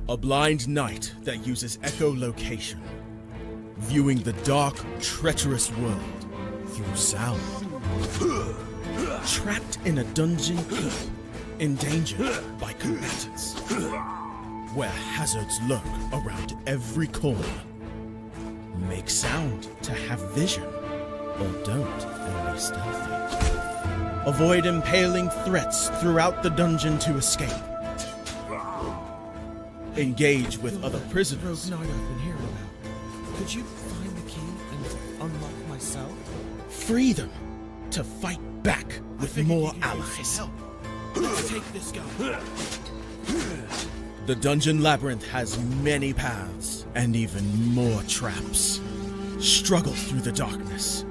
A blind knight that uses echolocation, viewing the dark, treacherous world through sound. Trapped in a dungeon keep, endangered by combatants, where hazards lurk around every corner. Make sound to have vision, or don't and be stealthy. Avoid impaling threats throughout the dungeon to escape. Engage with other prisoners. Rogue Knight I've been hearing about. Could you find the key and unlock my cell? Free them to fight back with more allies. Let's take this guy. The dungeon labyrinth has many paths and even more traps. Struggle through the darkness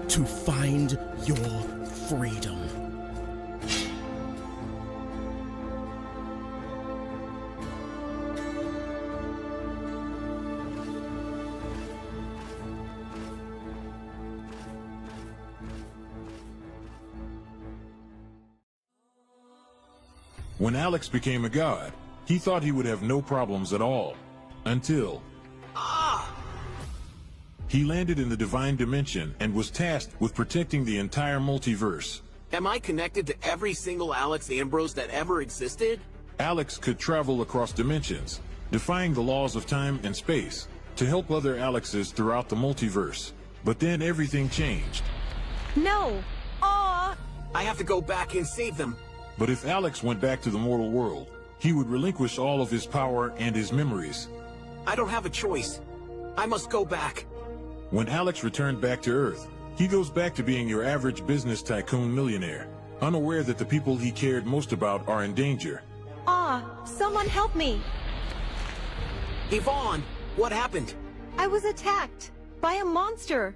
to find your freedom. When Alex became a god, he thought he would have no problems at all. Until... he landed in the Divine Dimension and was tasked with protecting the entire multiverse. Am I connected to every single Alex Ambrose that ever existed? Alex could travel across dimensions, defying the laws of time and space, to help other Alexes throughout the multiverse. But then everything changed. No! Aw! I have to go back and save them. But if Alex went back to the mortal world, he would relinquish all of his power and his memories. I don't have a choice. I must go back. When Alex returned back to Earth, he goes back to being your average business tycoon millionaire, unaware that the people he cared most about are in danger. Someone help me! Yvonne, what happened? I was attacked by a monster.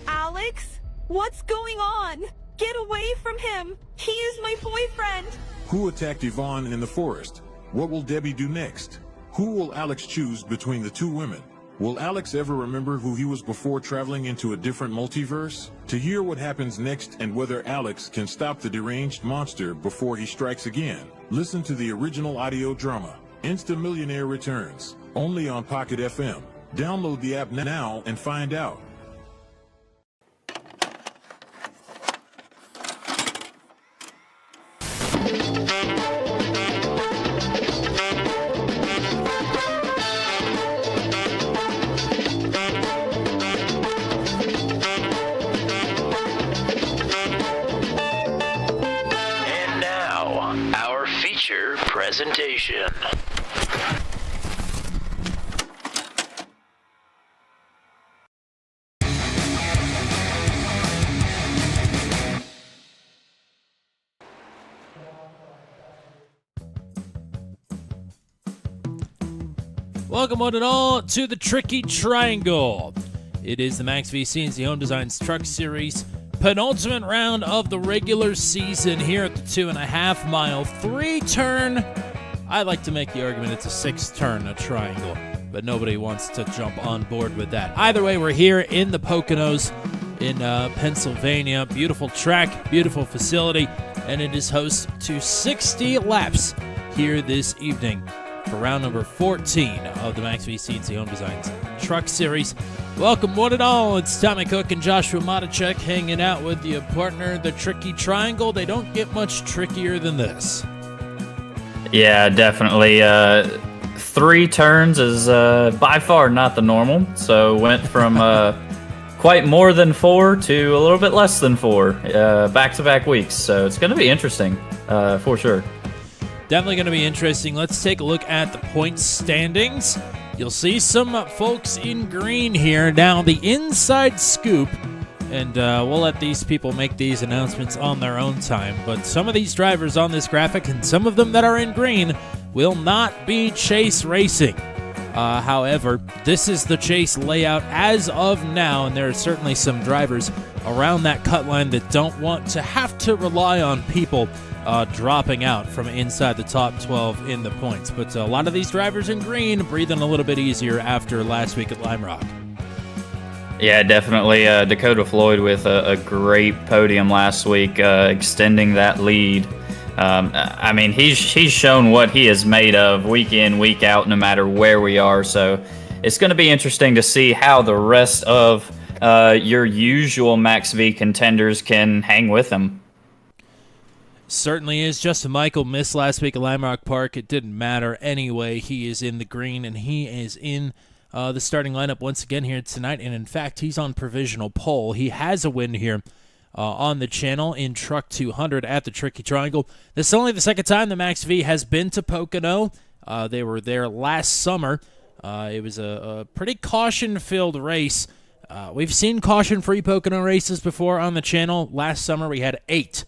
Alex? What's going on? Get away from him! He is my boyfriend! Who attacked Yvonne in the forest? What will Debbie do next? Who will Alex choose between the two women? Will Alex ever remember who he was before traveling into a different multiverse? To hear what happens next and whether Alex can stop the deranged monster before he strikes again, listen to the original audio drama, Insta Millionaire Returns, only on Pocket FM. Download the app now and find out. Presentation. Welcome one and all to the Tricky Triangle. It is the Max v CNC Home Designs Truck Series penultimate round of the regular season here at the 2.5 mile 3-turn. I like to make the argument it's a 6-turn, a triangle, but nobody wants to jump on board with that. Either way, we're here in the Poconos in Pennsylvania. Beautiful track, beautiful facility, and it is host to 60 laps here this evening for round number 14 of the Max v CNC Home Designs Truck Series. Welcome one and all. It's Tommy Cook and Joshua Motichek hanging out with your partner, the Tricky Triangle. They don't get much trickier than this. Yeah, definitely. 3 turns is by far not the normal. So went from quite more than 4 to a little bit less than 4 back-to-back weeks. So it's going to be interesting for sure. Definitely going to be interesting. Let's take a look at the point standings. You'll see some folks in green here. Now, the inside scoop, and we'll let these people make these announcements on their own time, but some of these drivers on this graphic, and some of them that are in green, will not be chase racing. However, this is the chase layout as of now, and there are certainly some drivers around that cut line that don't want to have to rely on people dropping out from inside the top 12 in the points. But a lot of these drivers in green breathing a little bit easier after last week at Lime Rock. Yeah, definitely. Dakota Floyd with a great podium last week, extending that lead I mean, he's shown what he is made of week in, week out, no matter where we are. So it's going to be interesting to see how the rest of your usual Max V contenders can hang with him. Certainly is. Justin Michael missed last week at Lime Rock Park. It didn't matter anyway. He is in the green, and he is in the starting lineup once again here tonight. And, in fact, he's on provisional pole. He has a win here on the channel in Truck 200 at the Tricky Triangle. This is only the second time that Max V has been to Pocono. They were there last summer. It was a pretty caution-filled race. We've seen caution-free Pocono races before on the channel. Last summer we had 8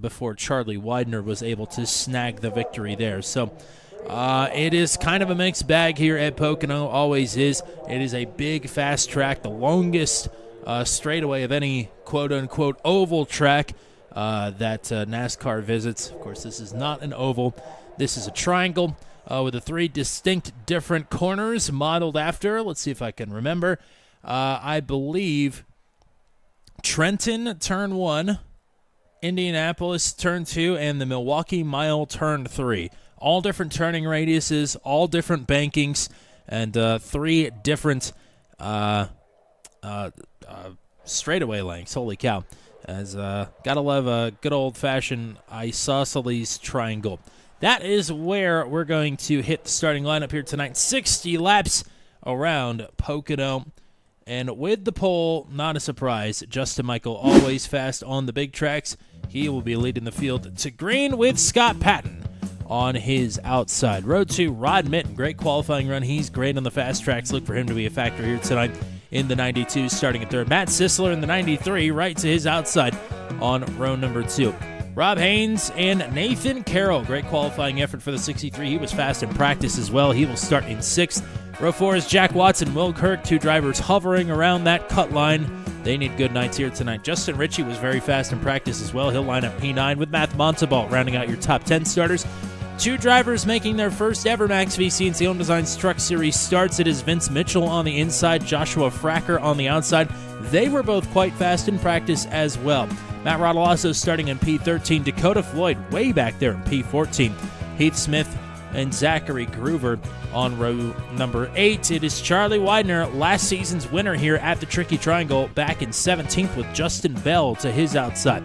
before Charlie Widener was able to snag the victory there. So it is kind of a mixed bag here at Pocono, always is. It is a big, fast track, the longest straightaway of any quote-unquote oval track that NASCAR visits. Of course, this is not an oval. This is a triangle with the 3 distinct different corners modeled after. Let's see if I can remember. I believe Trenton, turn 1, Indianapolis, turn 2, and the Milwaukee Mile, turn 3. All different turning radiuses, all different bankings, and 3 different straightaway lengths. Holy cow. Gotta love a good old-fashioned isosceles triangle. That is where we're going to hit the starting lineup here tonight. 60 laps around Pocono. And with the pole, not a surprise, Justin Michael always fast on the big tracks. He will be leading the field to green with Scott Patton on his outside. Road 2, Rod Mitten, great qualifying run. He's great on the fast tracks. Look for him to be a factor here tonight in the 92, starting at third. Matt Sisler in the 93, right to his outside on row number 2. Rob Haynes and Nathan Carroll, great qualifying effort for the 63. He was fast in practice as well. He will start in 6th. Row 4 is Jack Watson, Will Kirk, 2 drivers hovering around that cut line. They need good nights here tonight. Justin Ritchie was very fast in practice as well. He'll line up P9 with Matt Montalbot rounding out your top 10 starters. 2 drivers making their first ever Max V CNC Home Designs Truck Series starts. It is Vince Mitchell on the inside, Joshua Fracker on the outside. They were both quite fast in practice as well. Matt Rodolasso starting in P13. Dakota Floyd way back there in P14. Heath Smith and Zachary Groover on row number 8. It is Charlie Widener, last season's winner here at the Tricky Triangle, back in 17th with Justin Bell to his outside.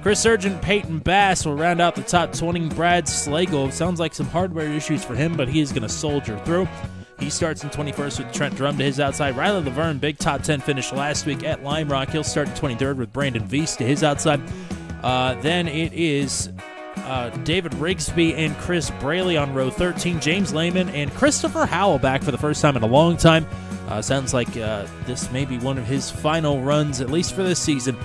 Chris Urgent, Peyton Bass will round out the top 20. Brad Slagle, sounds like some hardware issues for him, but he is going to soldier through. He starts in 21st with Trent Drum to his outside. Riley Laverne, big top 10 finish last week at Lime Rock. He'll start in 23rd with Brandon Weiss to his outside. Then it is David Rigsby and Chris Braley on row 13. James Lehman and Christopher Howell back for the first time in a long time. Sounds like this may be one of his final runs, at least for this season,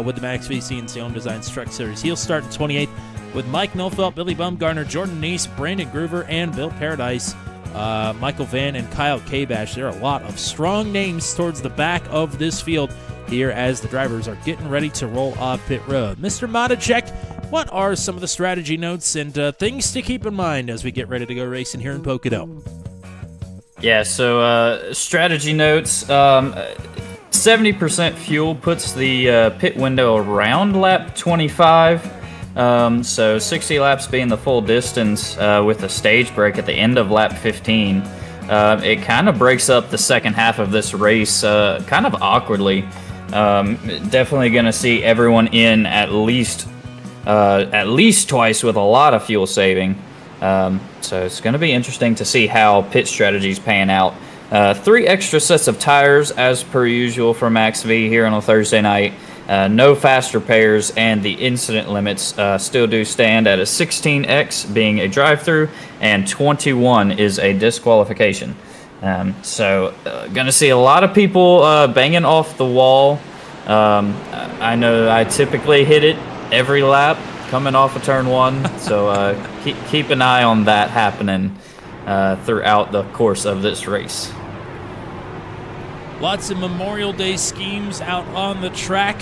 with the Max V CNC Home Designs Truck Series. He'll start in 28th with Mike Nolfelt, Billy Bumgarner, Jordan Neese, Brandon Groover, and Bill Paradise. Michael Van and Kyle Kabash. There are a lot of strong names towards the back of this field here as the drivers are getting ready to roll off pit road. Mr. Motichek, what are some of the strategy notes and things to keep in mind as we get ready to go racing here in Pocono? Yeah, so strategy notes. 70% fuel puts the pit window around lap 25. So 60 laps being the full distance with a stage break at the end of lap 15. It kind of breaks up the second half of this race kind of awkwardly. Definitely going to see everyone in at least twice with a lot of fuel saving. So it's going to be interesting to see how pit strategies pan out. 3 extra sets of tires as per usual for Max V here on a Thursday night. No fast repairs, and the incident limits still do stand at a 16x being a drive-through, and 21 is a disqualification. So going to see a lot of people banging off the wall. I know I typically hit it every lap coming off of turn 1, so keep an eye on that happening throughout the course of this race. Lots of Memorial Day schemes out on the track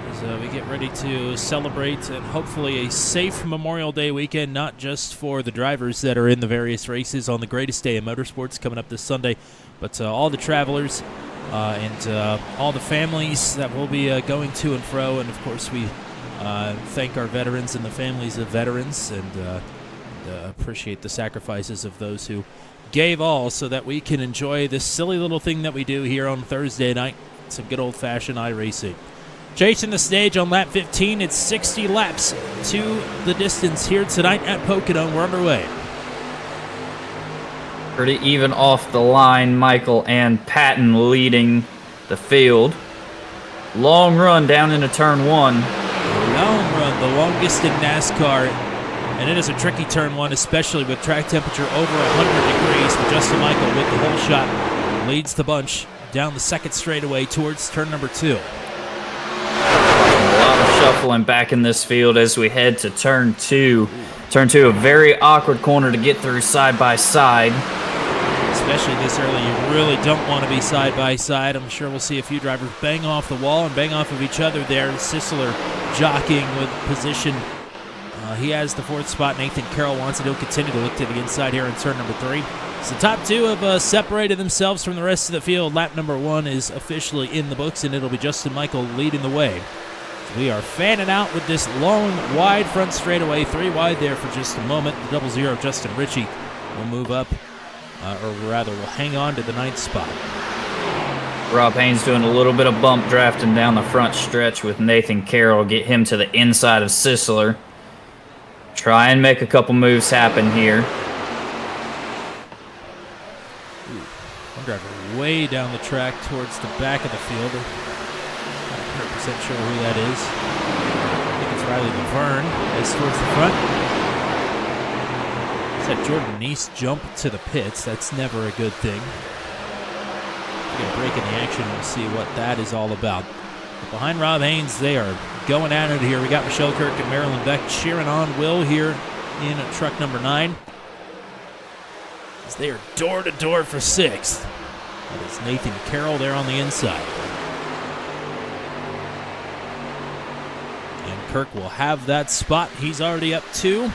as we get ready to celebrate and hopefully a safe Memorial Day weekend, not just for the drivers that are in the various races on the greatest day in motorsports coming up this Sunday, but all the travelers and all the families that will be going to and fro. And, of course, we thank our veterans and the families of veterans, and appreciate the sacrifices of those who gave all so that we can enjoy this silly little thing that we do here on Thursday night. Some good old-fashioned iRacing. Chasing the stage on lap 15. It's 60 laps to the distance here tonight at Pocono. We're underway. Pretty even off the line. Michael and Patton leading the field. Long run down into turn 1. Long run, the longest in NASCAR. And it is a tricky turn 1, especially with track temperature over 100 degrees. But Justin Michael with the whole shot leads the bunch down the second straightaway towards turn number 2. A lot of shuffling back in this field as we head to turn 2. Turn 2, a very awkward corner to get through side by side. Especially this early, you really don't want to be side by side. I'm sure we'll see a few drivers bang off the wall and bang off of each other there. Sisler jockeying with position. He has the 4th spot. Nathan Carroll wants it. He'll continue to look to the inside here in turn number 3. So the top 2 have separated themselves from the rest of the field. Lap number 1 is officially in the books, and it'll be Justin Michael leading the way. So we are fanning out with this long, wide front straightaway. 3 wide there for just a moment. The 00 Justin Ritchie will move up, or rather will hang on to the 9th spot. Rob Haynes doing a little bit of bump drafting down the front stretch with Nathan Carroll. Get him to the inside of Sisler. Try and make a couple moves happen here. One driver way down the track towards the back of the field. Not 100% sure who that is. I think it's Riley Laverne. Heads towards the front. Said Jordan Neese jump to the pits. That's never a good thing. We're going to break in the action and we'll see what that is all about. But behind Rob Haynes, they are going at it here. We got Michelle Kirk and Marilyn Beck cheering on Will here in truck number 9. As they are door-to-door for 6th. That is Nathan Carroll there on the inside. And Kirk will have that spot. He's already up 2.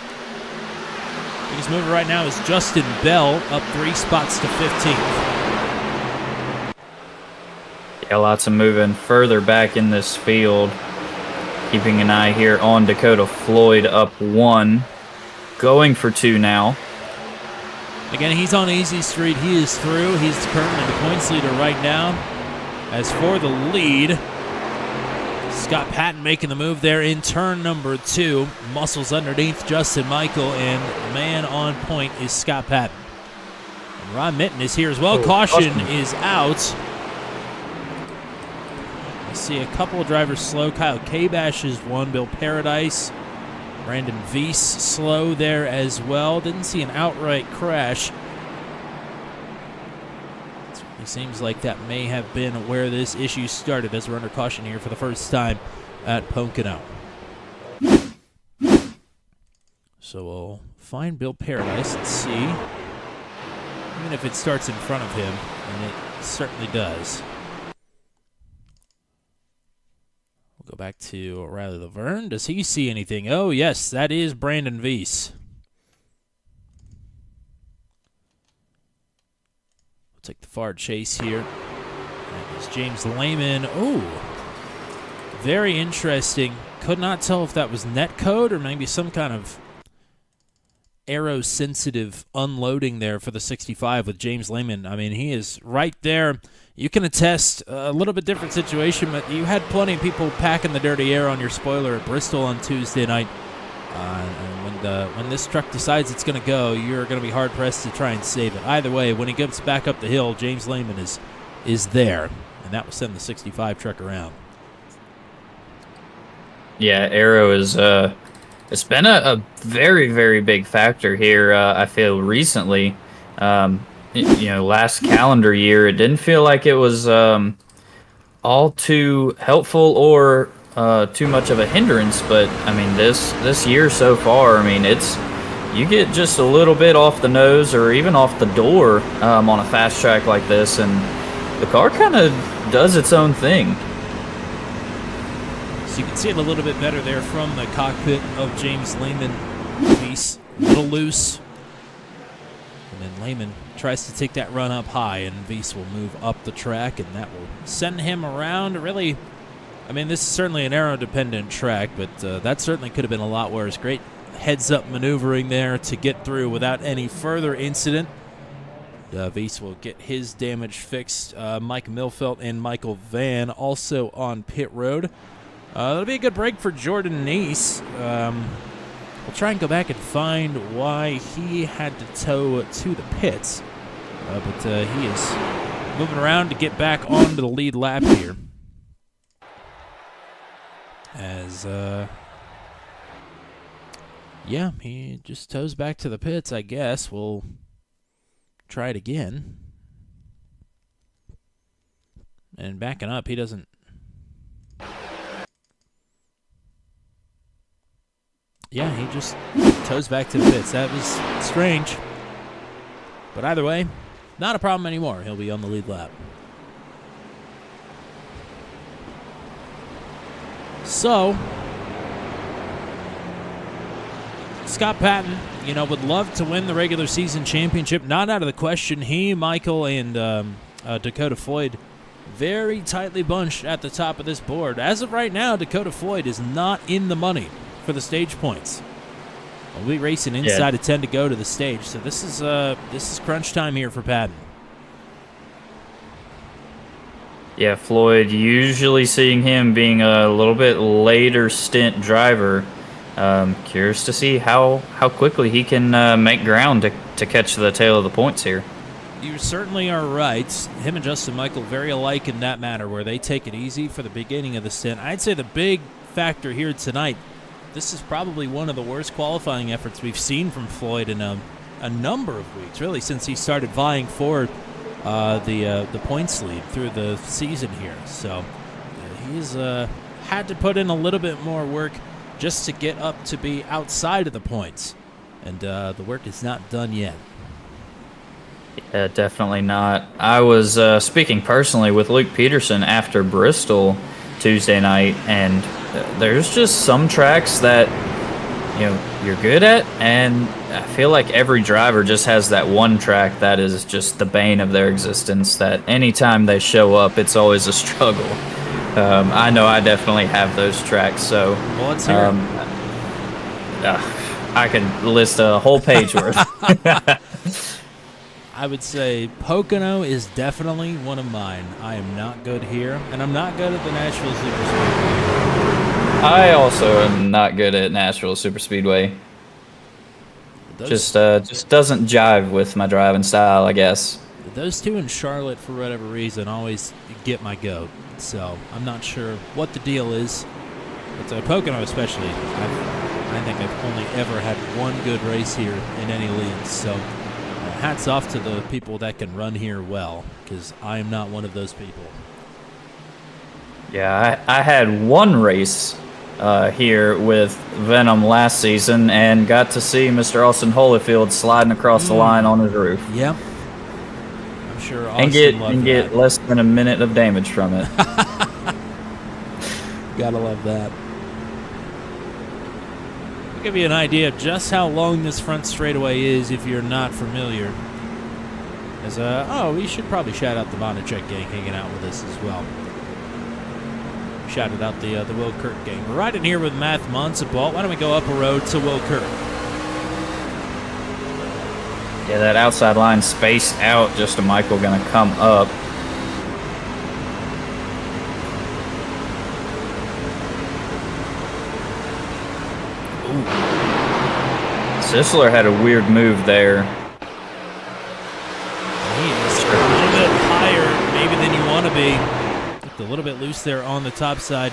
Biggest mover right now is Justin Bell, up 3 spots to 15th. Yeah, lots of moving further back in this field. Keeping an eye here on Dakota Floyd, up 1. Going for 2 now. Again, he's on easy street. He is through. He's currently the points leader right now. As for the lead, Scott Patton making the move there in turn number 2. Muscles underneath Justin Michael, and man on point is Scott Patton. And Ron Mitten is here as well. Caution is out. I see a couple of drivers slow. Kyle Kabash is one. Bill Paradise. Brandon Weiss slow there as well. Didn't see an outright crash. It certainly seems like that may have been where this issue started, as we're under caution here for the first time at Pocono. So we'll find Bill Paradise and see, even if it starts in front of him, and it certainly does. Go back to Riley Laverne. Does he see anything? Oh, yes, that is Brandon Weiss. We'll take the far chase here. That is James Lehman. Oh, very interesting. Could not tell if that was net code or maybe some kind of aero-sensitive unloading there for the 65 with James Lehman. I mean, he is right there. You can attest a little bit different situation, but you had plenty of people packing the dirty air on your spoiler at Bristol on Tuesday night. And when this truck decides it's going to go, you're going to be hard-pressed to try and save it. Either way, when he gets back up the hill, James Lehman is there, and that will send the 65 truck around. Yeah, aero is it's been a very, very big factor here, I feel, recently. Last calendar year, it didn't feel like it was all too helpful or too much of a hindrance. But I mean, this year so far, I mean, you get just a little bit off the nose or even off the door on a fast track like this, and the car kind of does its own thing. So you can see it a little bit better there from the cockpit of James Lehman. He's a little loose. And then Lehman tries to take that run up high, and Weiss will move up the track, and that will send him around. Really I mean, this is certainly an aero-dependent track, but that certainly could have been a lot worse. Great heads-up maneuvering there to get through without any further incident. Weiss will get his damage fixed. Mike Milfelt and Michael Van also on pit road. That'll be a good break for Jordan Nace. We'll try and go back and find why he had to tow to the pits. But he is moving around to get back onto the lead lap here. As, yeah, he just tows back to the pits, I guess. We'll try it again. And backing up, he doesn't... Yeah, he just tows back to the pits. That was strange. But either way, not a problem anymore. He'll be on the lead lap. So, Scott Patton, would love to win the regular season championship. Not out of the question. He, Michael, and Dakota Floyd very tightly bunched at the top of this board. As of right now, Dakota Floyd is not in the money for the stage points. We'll be racing inside of 10 to go to the stage. So this is crunch time here for Patton. Yeah, Floyd, usually seeing him being a little bit later stint driver. Curious to see how quickly he can make ground to catch the tail of the points here. You certainly are right. Him and Justin Michael very alike in that matter, where they take it easy for the beginning of the stint. I'd say the big factor here tonight, this is probably one of the worst qualifying efforts we've seen from Floyd in a number of weeks, really, since he started vying for the points lead through the season here. So he's had to put in a little bit more work just to get up to be outside of the points. And the work is not done yet. Yeah, definitely not. I was speaking personally with Luke Peterson after Bristol Tuesday night, and there's just some tracks that you're good at, and I feel like every driver just has that one track that is just the bane of their existence, that anytime they show up, it's always a struggle. I know I definitely have those tracks, so well, let's hear I could list a whole page worth. I would say Pocono is definitely one of mine. I am not good here, and I'm not good at the Nashville Superspeedway. I also am not good at Nashville Superspeedway. Just doesn't jive with my driving style, I guess. Those two in Charlotte, for whatever reason, always get my goat. So I'm not sure what the deal is. But Pocono especially, I think I've only ever had one good race here in any league. So hats off to the people that can run here well, because I am not one of those people. Yeah, I had one race here with Venom last season and got to see Mr. Austin Holyfield sliding across the line on his roof. Yep. I'm sure Austin and get less than a minute of damage from it. Gotta love that. I'll give you an idea of just how long this front straightaway is if you're not familiar. As we should probably shout out the Motichek gang hanging out with us as well. Shouted out the Will Kirk gang. We're riding here with Matt Monsabalt. Why don't we go up a road to Will Kirk? Yeah, that outside line spaced out just to Michael gonna come up. Sisler had a weird move there. He is a little bit higher maybe than you want to be. Looked a little bit loose there on the top side.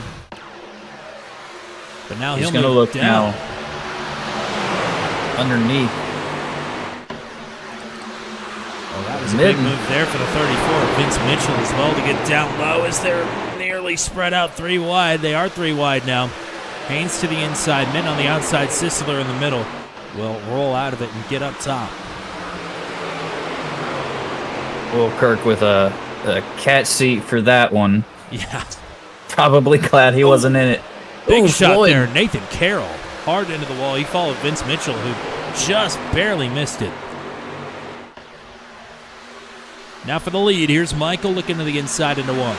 But now he's going to look down. Now underneath. Oh, that was a big move there for the 34. Vince Mitchell as well to get down low as they're nearly spread out 3 wide. They are 3 wide now. Haynes to the inside, Mitten on the outside, Sisler in the middle. Will roll out of it and get up top. Will Kirk with a cat seat for that one. Yeah. Probably glad he wasn't in it. Big shot there. Nathan Carroll hard into the wall. He followed Vince Mitchell, who just barely missed it. Now for the lead. Here's Michael looking to the inside into 1.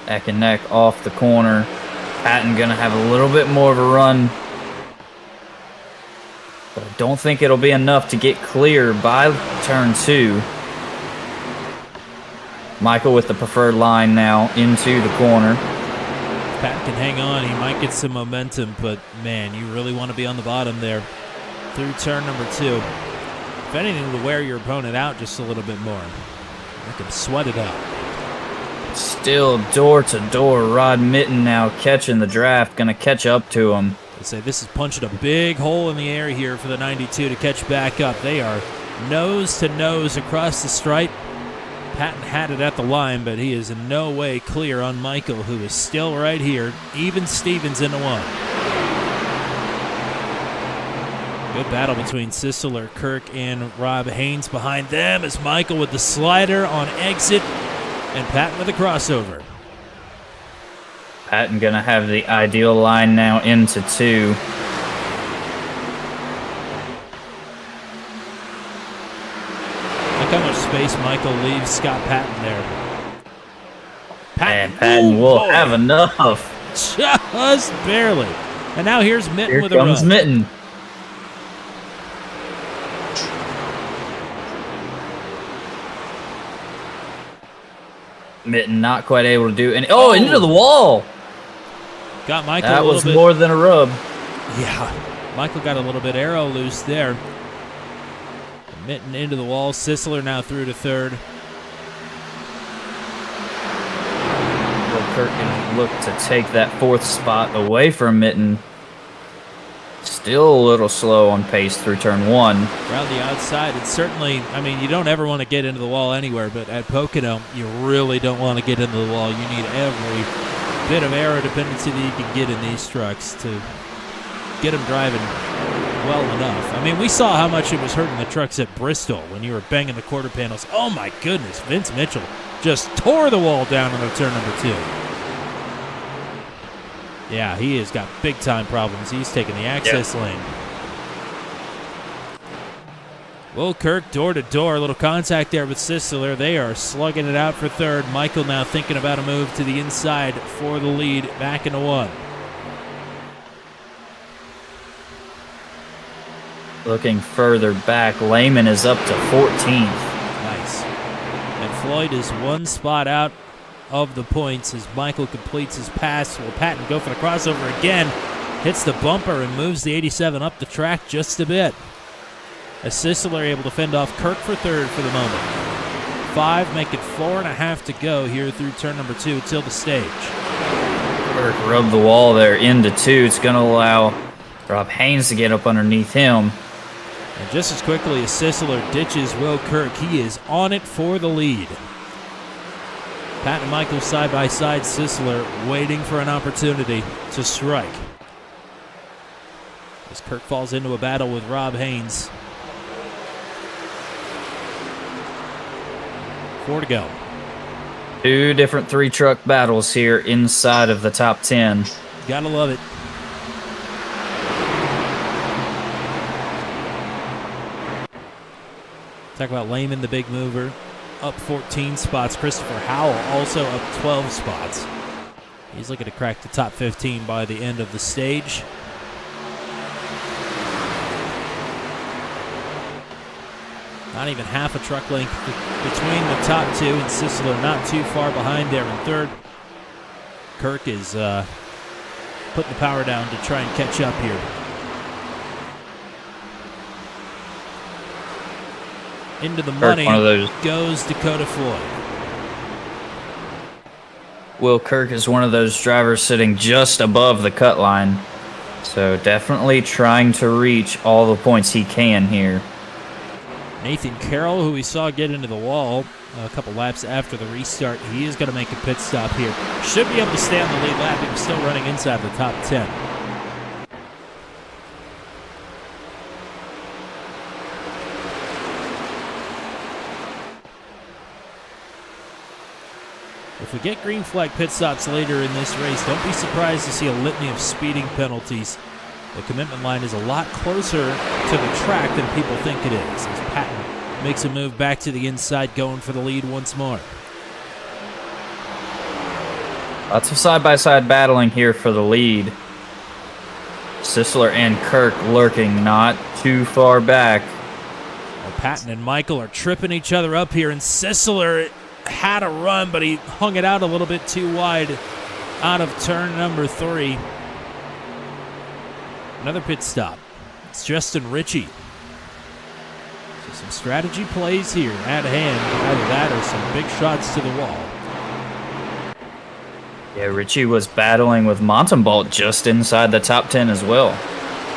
Neck and neck off the corner. Patton gonna have a little bit more of a run. But I don't think it'll be enough to get clear by turn 2. Michael with the preferred line now into the corner. Pat can hang on. He might get some momentum, but man, you really want to be on the bottom there through turn number 2. If anything, to wear your opponent out just a little bit more. Make him sweat it out. Still door to door. Rod Mitten now catching the draft. Gonna catch up to him. They say this is punching a big hole in the air here for the 92 to catch back up. They are nose to nose across the stripe. Patton had it at the line, but he is in no way clear on Michael, who is still right here. Even Stevens into 1. Good battle between Sisseler, Kirk, and Rob Haynes behind them as Michael with the slider on exit and Patton with a crossover. Patton gonna have the ideal line now into 2. Look how much space Michael leaves Scott Patton there. And Patton will have enough. Just barely. And now here's Mitten Here with a run. comes Mitten. Mitten not quite able to do any. Oh, into the wall. Got Michael That a little was bit. more than a rub. Yeah. Michael got a little bit arrow loose there. Mitten into the wall. Sisseler now through to third. Kirk can look to take that 4th spot away from Mitten. Still a little slow on pace through turn 1. Around the outside, it's certainly, I mean, you don't ever want to get into the wall anywhere, but at Pocono, you really don't want to get into the wall. You need every bit of aero dependency that you can get in these trucks to get them driving well enough. I mean, we saw how much it was hurting the trucks at Bristol when you were banging the quarter panels. Oh my goodness, Vince Mitchell just tore the wall down on turn number 2. Yeah, he has got big-time problems. He's taking the access lane. Will Kirk door-to-door. A little contact there with Sisseler. They are slugging it out for third. Michael now thinking about a move to the inside for the lead. Back into 1. Looking further back, Lehman is up to 14th. Nice. And Floyd is 1 spot out of the points as Michael completes his pass. Will Patton go for the crossover again? Hits the bumper and moves the 87 up the track just a bit. As Sisseler able to fend off Kirk for third for the moment. 5, making 4.5 to go here through turn number 2 till the stage. Kirk rubbed the wall there into 2. It's going to allow Rob Haynes to get up underneath him. And just as quickly as Sisseler ditches Will Kirk, he is on it for the lead. Pat and Michael side by side, Sisseler waiting for an opportunity to strike. As Kirk falls into a battle with Rob Haynes. 4 to go. 2 different 3-truck battles here inside of the top 10. Gotta love it. Talk about Lehman, the big mover. Up 14 spots. Christopher Howell also up 12 spots. He's looking to crack the top 15 by the end of the stage. Not even half a truck length between the top 2, and Sisseler not too far behind there in third. Kirk is putting the power down to try and catch up here. Into the money goes Dakota Floyd. Will Kirk is one of those drivers sitting just above the cut line. So definitely trying to reach all the points he can here. Nathan Carroll, who we saw get into the wall a couple laps after the restart, he is going to make a pit stop here. Should be able to stay on the lead lap. He's still running inside the top 10. If we get green flag pit stops later in this race, don't be surprised to see a litany of speeding penalties. The commitment line is a lot closer to the track than people think it is, as Patton makes a move back to the inside, going for the lead once more. Lots of side-by-side battling here for the lead. Sisler and Kirk lurking not too far back. Well, Patton and Michael are tripping each other up here, and Sisler had a run, but he hung it out a little bit too wide out of turn number 3. Another pit stop. It's Justin Ritchie. So some strategy plays here at hand. Either that or some big shots to the wall. Yeah, Ritchie was battling with Montembolt just inside the top 10 as well.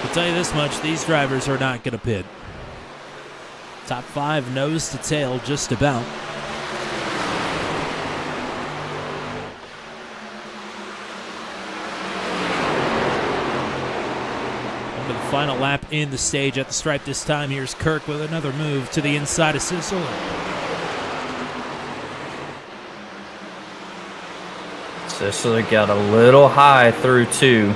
I'll tell you this much, these drivers are not going to pit. Top 5 nose to tail just about. Over the final lap in the stage at the stripe this time. Here's Kirk with another move to the inside of Sisler. Sisler got a little high through 2.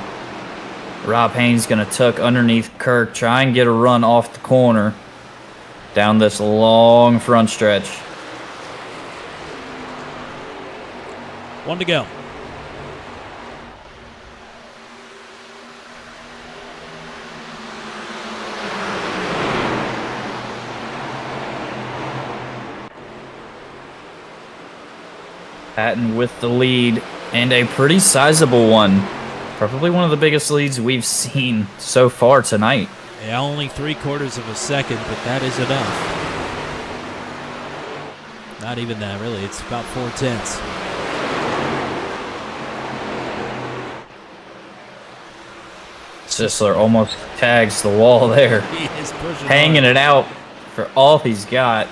Rob Haynes going to tuck underneath Kirk, try and get a run off the corner down this long front stretch. 1 to go. Patton with the lead, and a pretty sizable one. Probably one of the biggest leads we've seen so far tonight. Yeah, only 3/4 of a second, but that is enough. Not even that, really. It's about 4/10. Sisler almost tags the wall there. He is pushing Hanging hard. it out for all he's got.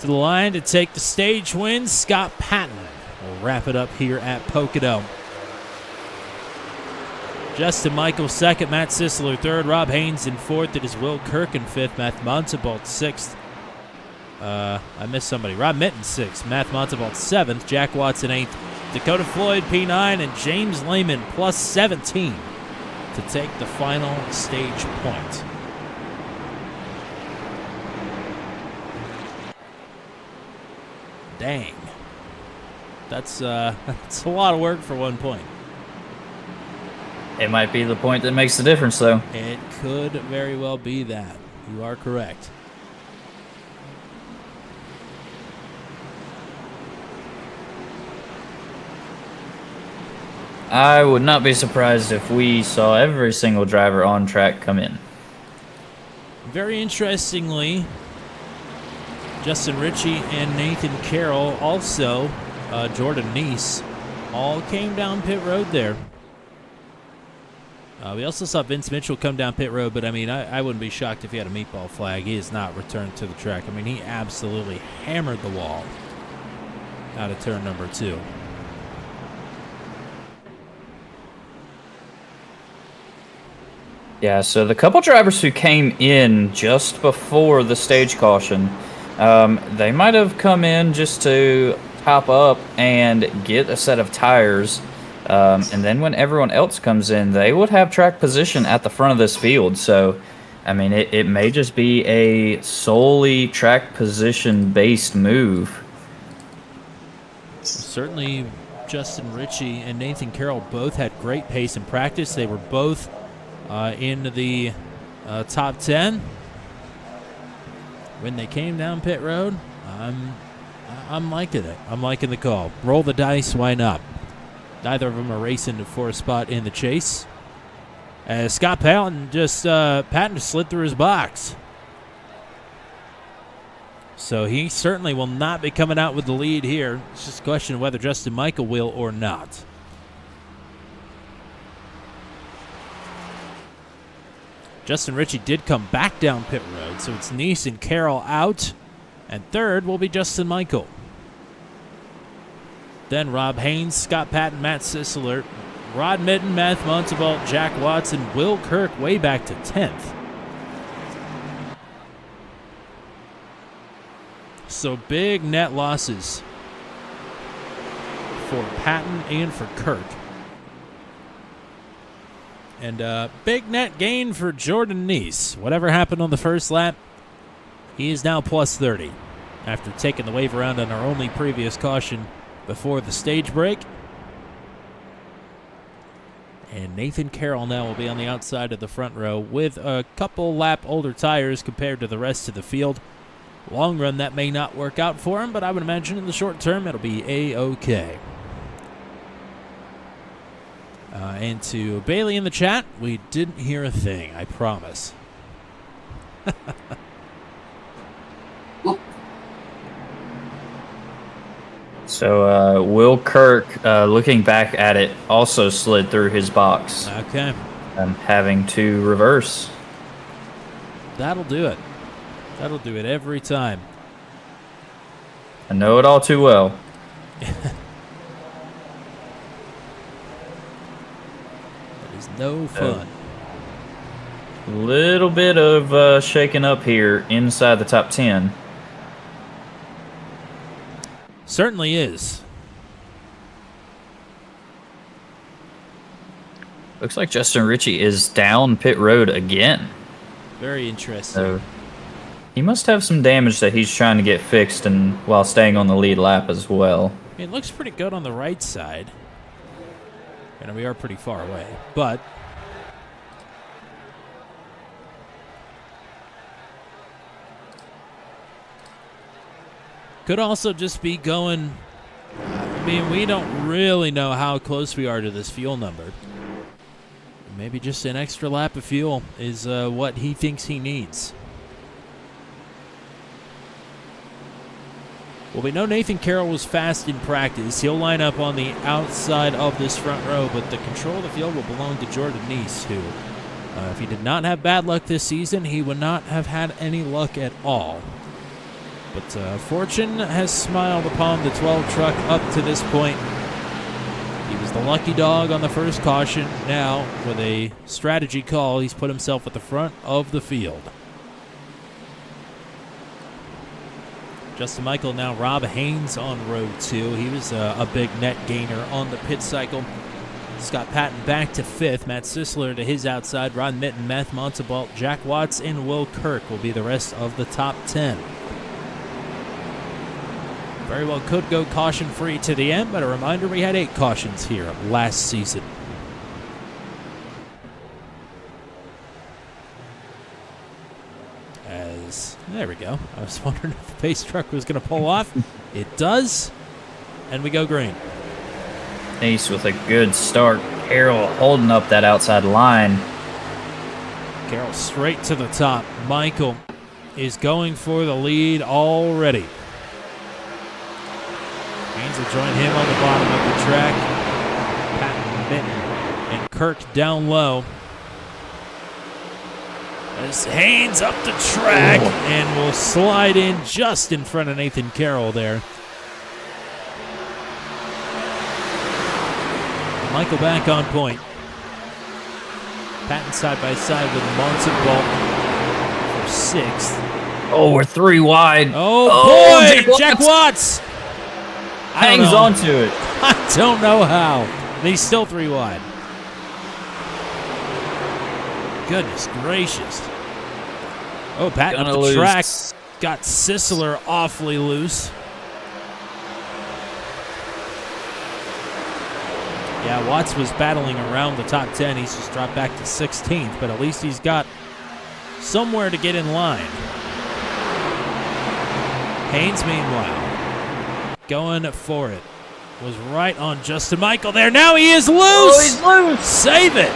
To the line to take the stage win, Scott Patton will wrap it up here at Pocono. Justin Michael second, Matt Sisler third, Rob Haynes in fourth. It is Will Kirk in fifth, Matt Montembolt sixth. I missed somebody. Rob Mitten sixth, Matt Montembolt seventh, Jack Watson eighth, Dakota Floyd P9, and James Lehman plus 17 to take the final stage point. Dang. That's a lot of work for 1 point. It might be the point that makes the difference, though. It could very well be that. You are correct. I would not be surprised if we saw every single driver on track come in. Very interestingly, Justin Ritchie and Nathan Carroll, also Jordan Neese, all came down pit road there. We also saw Vince Mitchell come down pit road, but I mean, I wouldn't be shocked if he had a meatball flag. He has not returned to the track. I mean, he absolutely hammered the wall out of turn number 2. Yeah, so the couple drivers who came in just before the stage caution, they might have come in just to top up and get a set of tires. And then when everyone else comes in, they would have track position at the front of this field. So, I mean, it may just be a solely track position based move. Certainly, Justin Ritchie and Nathan Carroll both had great pace in practice. They were both in the top 10. When they came down pit road, I'm liking it. I'm liking the call. Roll the dice, why not? Neither of them are racing for a spot in the chase. As Scott Patton just slid through his box. So he certainly will not be coming out with the lead here. It's just a question of whether Justin Michael will or not. Justin Ritchie did come back down pit road, so it's Neese and Carroll out. And third will be Justin Michael. Then Rob Haynes, Scott Patton, Matt Sisler, Rod Mitten, Matt Montembolt, Jack Watson, Will Kirk way back to 10th. So big net losses for Patton and for Kirk. And big net gain for Jordan Neese. Whatever happened on the first lap, he is now plus 30. after taking the wave around on our only previous caution before the stage break. And Nathan Carroll now will be on the outside of the front row with a couple lap older tires compared to the rest of the field. Long run, that may not work out for him, but I would imagine in the short term it'll be A-OK. And to Bailey in the chat, we didn't hear a thing, I promise. So Will Kirk, looking back at it, also slid through his box. Okay. And having to reverse. That'll do it. That'll do it every time. I know it all too well. That is no fun. A little bit of shaking up here inside the top 10. Certainly is. Looks like Justin Ritchie is down pit road again. Very interesting. So he must have some damage that he's trying to get fixed, and while staying on the lead lap as well. It looks pretty good on the right side. And we are pretty far away, but could also just be going. I mean, we don't really know how close we are to this fuel number. Maybe just an extra lap of fuel is what he thinks he needs. Well, we know Nathan Carroll was fast in practice. He'll line up on the outside of this front row, but the control of the field will belong to Jordan Neese, who, if he did not have bad luck this season, he would not have had any luck at all. But fortune has smiled upon the 12 truck up to this point. He was the lucky dog on the first caution. Now, with a strategy call, he's put himself at the front of the field. Justin Michael, now Rob Haynes on row 2. He was a big net gainer on the pit cycle. Scott Patton back to 5th. Matt Sisler to his outside. Ron Mitten, Matt Montalbalt, Jack Watts, and Will Kirk will be the rest of the top 10. Very well could go caution-free to the end, but a reminder, we had 8 cautions here last season. There we go. I was wondering if the pace truck was going to pull off. It does, and we go green. Ace with a good start. Carroll holding up that outside line. Carroll straight to the top. Michael is going for the lead already. Haynes will join him on the bottom of the track. Patton, Mitten, and Kirk down low. As Haynes up the track and will slide in just in front of Nathan Carroll there. Michael back on point. Patton side by side with Montalbalt for 6th. Oh, we're 3 wide. Oh boy, Jack Watts hangs on to it. I don't know how. And he's still 3 wide. Goodness gracious. Oh, Patton up the track. Got Sisler awfully loose. Yeah, Watts was battling around the top 10. He's just dropped back to 16th, but at least he's got somewhere to get in line. Haynes, meanwhile, going for it. Was right on Justin Michael there. Now he is loose. Oh, he's loose. Save it.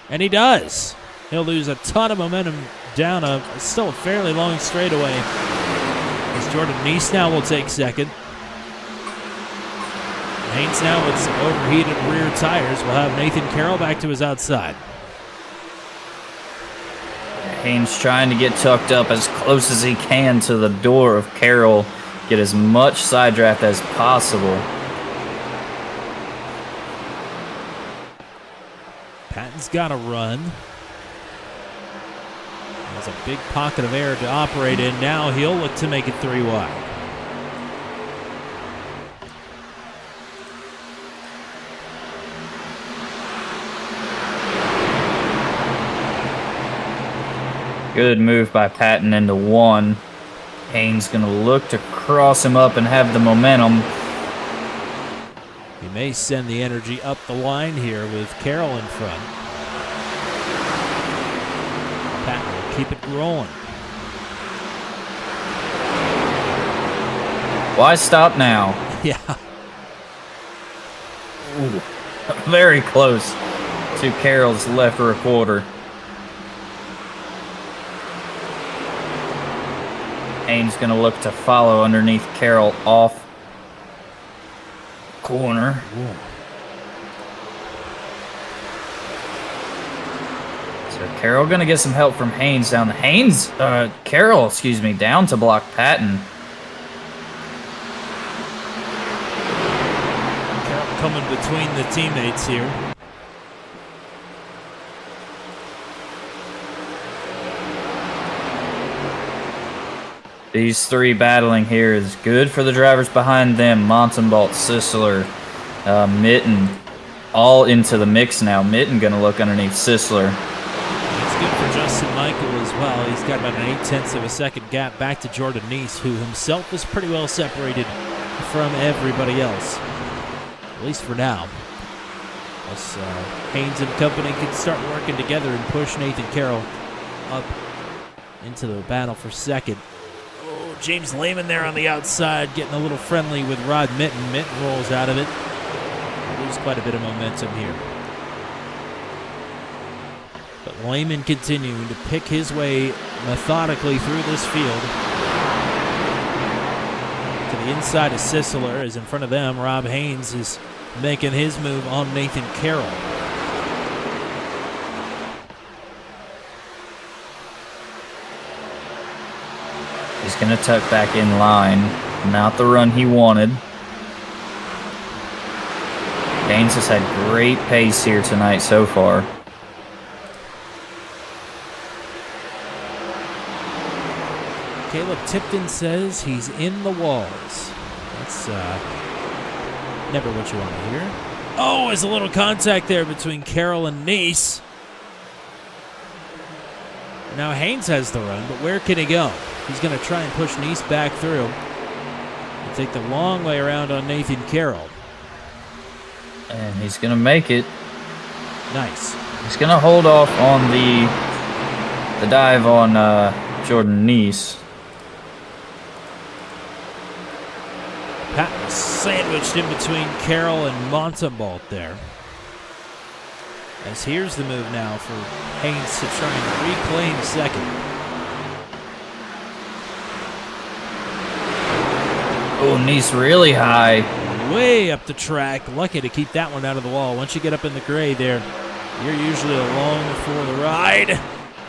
And he does. He'll lose a ton of momentum down still a fairly long straightaway. As Jordan Neese now will take 2nd. Haynes now with some overheated rear tires will have Nathan Carroll back to his outside. Haynes trying to get tucked up as close as he can to the door of Carroll. Get as much side draft as possible. Patton's got a run. There's a big pocket of air to operate in. Now he'll look to make it 3 wide. Good move by Patton into 1. Haynes going to look to cross him up and have the momentum. He may send the energy up the line here with Carroll in front. Patton will keep it rolling. Why stop now? Yeah. Ooh, very close to Carroll's left rear quarter. Haynes going to look to follow underneath Carroll off corner. Ooh. So Carroll going to get some help from Haynes down the Carroll, excuse me, down to block Patton. Carroll coming between the teammates here. These three battling here is good for the drivers behind them. Montenbolt, Sisler, Mitten, all into the mix now. Mitten going to look underneath Sisler. It's good for Justin Michael as well. He's got about an 0.8 of a second gap back to Jordan Neese, who himself is pretty well separated from everybody else, at least for now. As Haynes and company can start working together and push Nathan Carroll up into the battle for second. Oh, James Lehman there on the outside getting a little friendly with Rod Mitten. Mitten rolls out of it. Lose quite a bit of momentum here. But Lehman continuing to pick his way methodically through this field. To the inside of Sisler is in front of them. Rob Haynes is making his move on Nathan Carroll. He's going to tuck back in line. Not the run he wanted. Haynes has had great pace here tonight so far. Caleb Tipton says he's in the walls. That's never what you want to hear. Oh, there's a little contact there between Carroll and Neese. Now Haynes has the run, but where can he go? He's going to try and push Neese back through and take the long way around on Nathan Carroll. And he's going to make it. Nice. He's going to hold off on the dive on Jordan Neese. Patton sandwiched in between Carroll and Montembolt there. As here's the move now for Haynes to try and reclaim second. Oh, Neese really high. Way up the track. Lucky to keep that one out of the wall. Once you get up in the gray there, you're usually along for the ride.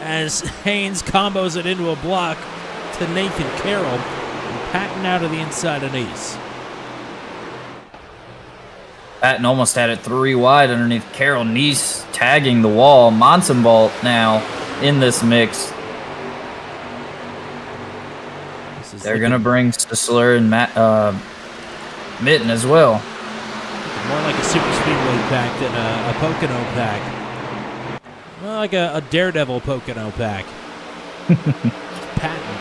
As Haynes combos it into a block to Nathan Carroll and Patton out of the inside of Neese. Patton almost had it 3 wide underneath Carroll. Neese tagging the wall. Montenbolt now in this mix. They're going to bring Sisler and Mitten as well. More like a super speedway pack than a Pocono pack. Well, like a Daredevil Pocono pack. Patton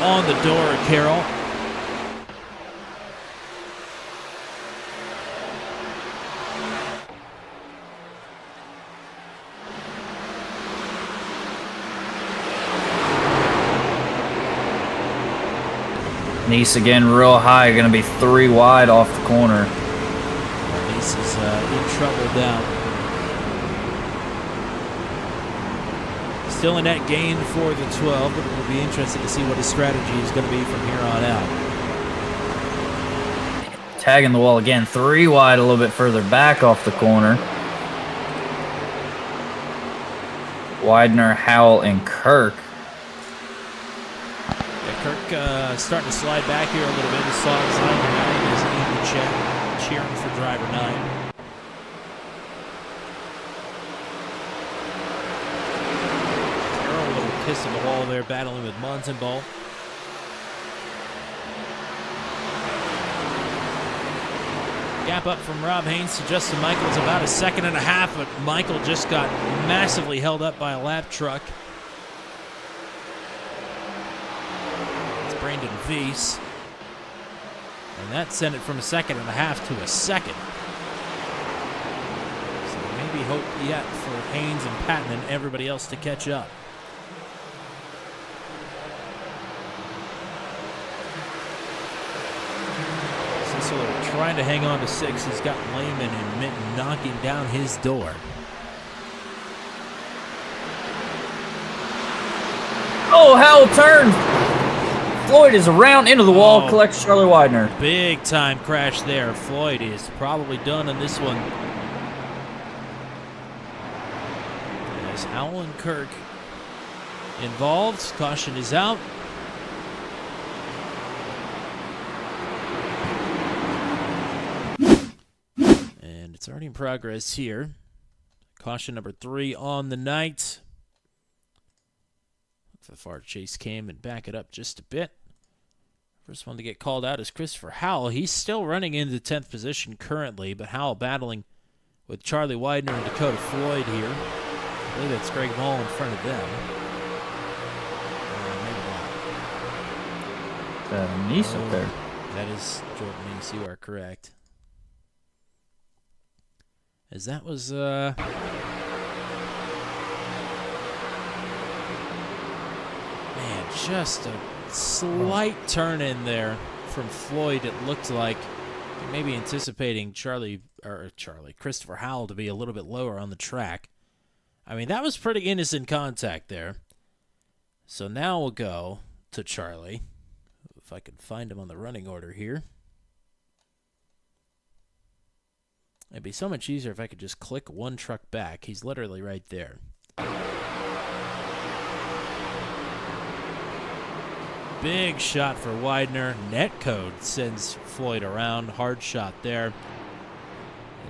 on the door, Carroll. Neese again real high, going to be 3 wide off the corner. Neese is in trouble down. Still a net gain for the 12, but it will be interesting to see what his strategy is going to be from here on out. Tagging the wall again, 3 wide, a little bit further back off the corner. Widener, Howell, and Kirk. Kirk starting to slide back here a little bit. He saw his line behind his Motichek cheering for driver 9. Carroll a little kiss on the wall there, battling with Montenbolt. Gap up from Rob Haynes to Justin Michael is about 1.5 seconds, but Michael just got massively held up by a lap truck. Brandon Weiss. And that sent it from a 2.5 seconds to a second. So maybe hope yet for Haynes and Patton and everybody else to catch up. Sisler trying to hang on to 6. He's got Lehman and Minton knocking down his door. Oh, Howell turns. Floyd is around into the wall, collects Charlie Widener. Big time crash there. Floyd is probably done on this one. As Howell and Kirk involved, caution is out. And it's already in progress here. Caution number 3 on the night. The far chase cam and back it up just a bit. First one to get called out is Christopher Howell. He's still running into 10th position currently, but Howell battling with Charlie Widener and Dakota Floyd here. I believe that's Greg Mall in front of them. Maybe not. Nice up there. That is Jordan Nice. You are correct. As that was just a slight turn in there from Floyd. It looked like maybe anticipating Christopher Howell to be a little bit lower on the track. I mean, that was pretty innocent contact there. So now we'll go to Charlie. If I can find him on the running order here. It'd be so much easier if I could just click one truck back. He's literally right there. Big shot for Widener. Netcode sends Floyd around. Hard shot there.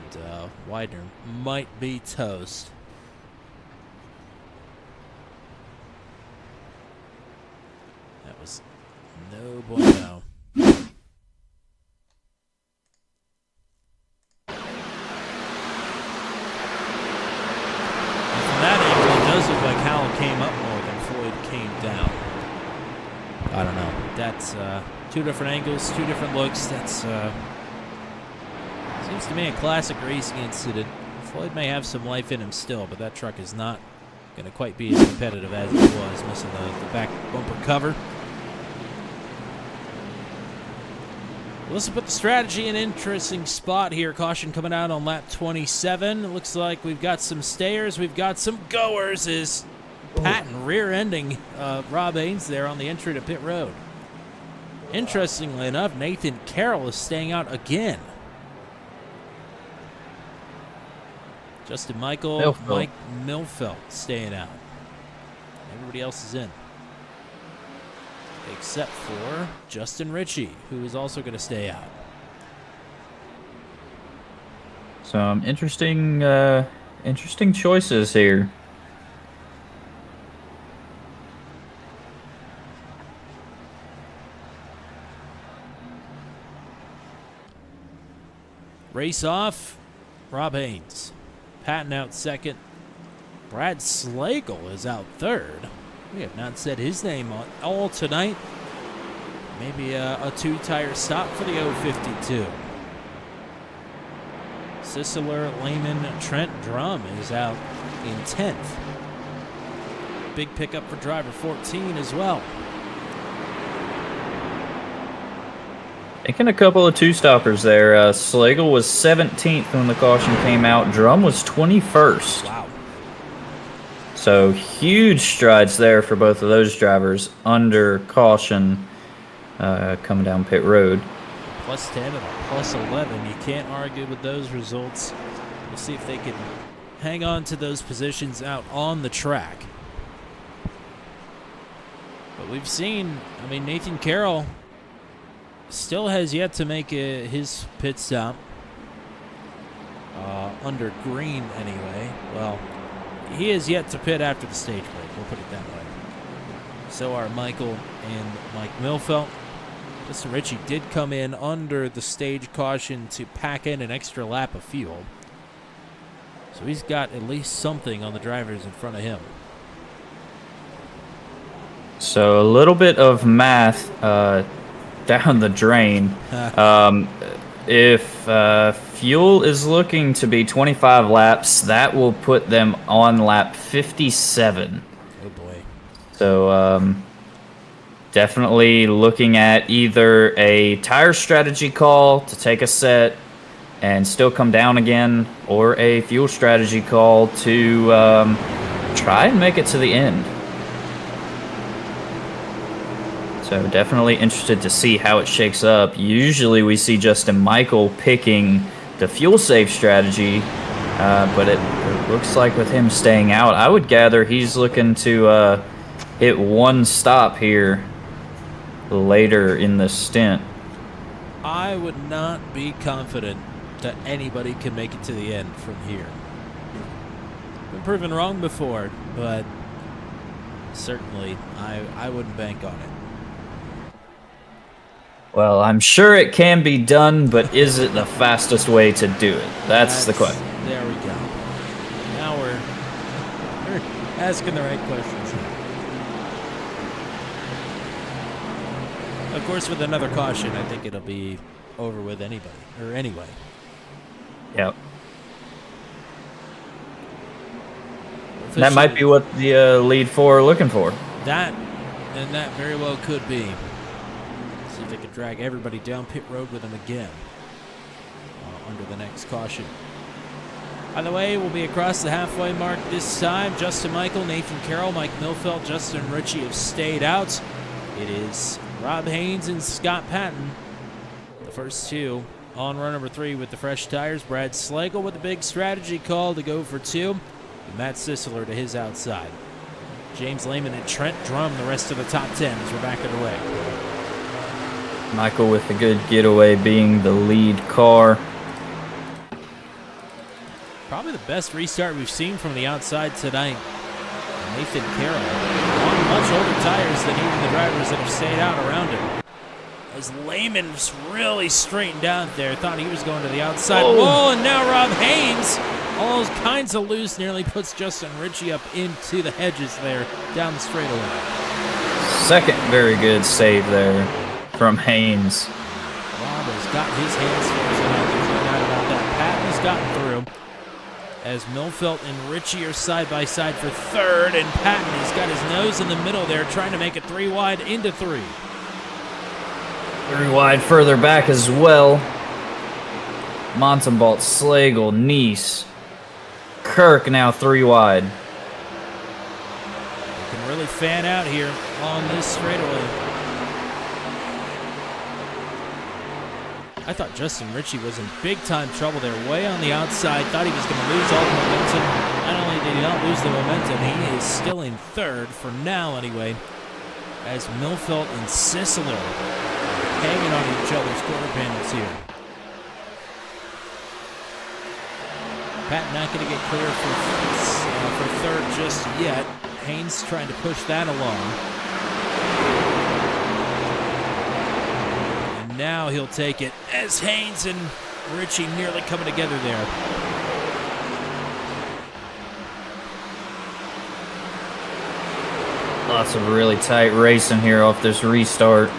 And Widener might be toast. That was no bueno. And from that angle, it does look like Howell came up more than Floyd came down. I don't know. That's 2 different angles, 2 different looks. That's seems to me a classic racing incident. Floyd may have some life in him still, but that truck is not going to quite be as competitive as it was, missing the back bumper cover. Well, let's put the strategy in an interesting spot here. Caution coming out on lap 27. It looks like we've got some stayers, we've got some goers. Is Patton rear-ending Rob Haynes there on the entry to pit road. Interestingly enough, Nathan Carroll is staying out again. Justin Mike Milfelt staying out. Everybody else is in. Except for Justin Ritchie, who is also going to stay out. Some interesting choices here. Race off, Rob Haynes. Patton out second. Brad Slagle is out third. We have not said his name all tonight. Maybe a 2-tire stop for the 052. Sisler, Lehman, Trent Drum is out in 10th. Big pickup for driver 14 as well. Taking a couple of 2-stoppers there. Slagle was 17th when the caution came out. Drum was 21st. Wow. So huge strides there for both of those drivers under caution coming down pit road. Plus 10 and a plus 11. You can't argue with those results. We'll see if they can hang on to those positions out on the track. But we've seen, I mean, Nathan Carroll still has yet to make his pit stop. Under green, anyway. Well, he is yet to pit after the stage break. We'll put it that way. So are Michael and Mike Milfelt. Justin Ritchie did come in under the stage caution to pack in an extra lap of fuel. So he's got at least something on the drivers in front of him. So a little bit of math down the drain. If fuel is looking to be 25 laps, that will put them on lap 57. Oh boy. So definitely looking at either a tire strategy call to take a set and still come down again, or a fuel strategy call to try and make it to the end. So definitely interested to see how it shakes up. Usually we see Justin Michael picking the fuel save strategy, but it looks like with him staying out, I would gather he's looking to hit one stop here later in the stint. I would not be confident that anybody can make it to the end from here. Been proven wrong before, but certainly I wouldn't bank on it. Well, I'm sure it can be done, but is it the fastest way to do it? That's the question. There we go. Now we're asking the right questions. Of course, with another caution, I think it'll be over with anybody, or anyway. Yep. That might be what the lead four are looking for. That very well could be. See if they could drag everybody down pit road with them again under the next caution. By the way, we'll be across the halfway mark this time. Justin Michael, Nathan Carroll, Mike Milfeld, Justin Ritchie have stayed out. It is Rob Haynes and Scott Patton, the first two on run number 3 with the fresh tires. Brad Slagle with the big strategy call to go for 2. And Matt Sisler to his outside. James Lehman and Trent Drum the rest of the top 10 as we're back underway. Michael with a good getaway being the lead car. Probably the best restart we've seen from the outside tonight. Nathan Carroll on much older tires than even the drivers that have stayed out around him. As Lehman was really straightened out there, thought he was going to the outside wall, and now Rob Haynes, all kinds of loose, nearly puts Justin Ritchie up into the hedges there, down the straightaway. Second very good save there from Haynes. Rob has got his hands full tonight. There's no doubt about that. Patton's gotten through. As Milfeld and Ritchie are side by side for third, and Patton has got his nose in the middle there, trying to make it 3 wide into 3. 3 wide further back as well. Montenbalt, Slagle, Nice, Kirk now 3 wide. They can really fan out here on this straightaway. I thought Justin Ritchie was in big-time trouble there, way on the outside. Thought he was going to lose all the momentum. Not only did he not lose the momentum, he is still in third, for now anyway, as Milfeld and Sisler hanging on each other's quarter panels here. Pat not going to get clear for third just yet. Haynes trying to push that along. Now he'll take it as Haynes and Ritchie nearly coming together there. Lots of really tight racing here off this restart.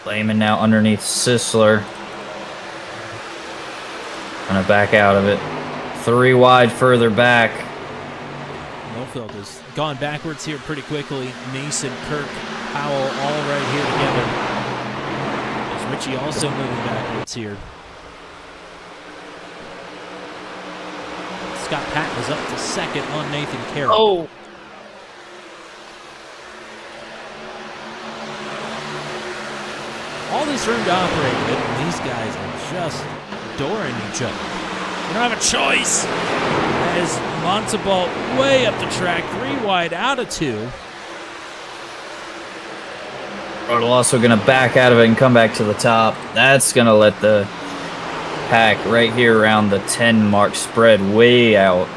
Lehman now underneath Sisler. Gonna back out of it. 3 wide further back. Milfeld has gone backwards here pretty quickly. Mason, Kirk, Powell all right here together. As Ritchie also moving backwards here. Scott Patton is up to second on Nathan Carroll. Oh! All this room to operate with, and these guys are just adoring each other. They don't have a choice. As Montalbot way up the track, 3 wide out of 2. Rodel also going to back out of it and come back to the top. That's going to let the pack right here around the 10 mark spread way out.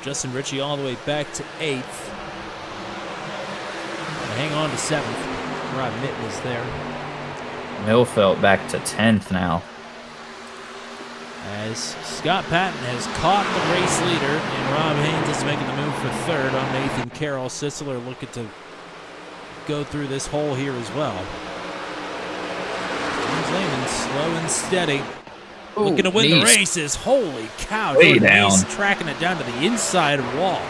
Justin Ritchie all the way back to 8th. Hang on to 7th. Rob Mitten is there. Milfeld back to 10th now. as Scott Patton has caught the race leader, and Rob Haynes is making the move for third on Nathan Carroll. Sisler looking to go through this hole here as well. James Lehman slow and steady. Looking to win the races. Holy cow. Way Jordan down. Reese tracking it down to the inside wall.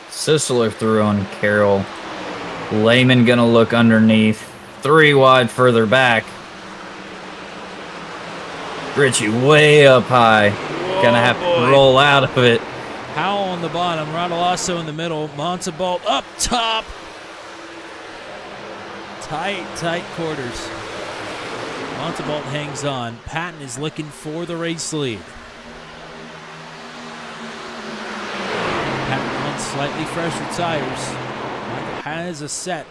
Sisler through on Carroll. Lehman gonna look underneath. 3 wide further back. Richie way up high. Gonna have to roll out of it. Howell on the bottom, Rodolasso in the middle, Montebolt up top. Tight quarters. Montebolt hangs on. Patton is looking for the race lead. Patton on slightly fresher tires. Michael has a set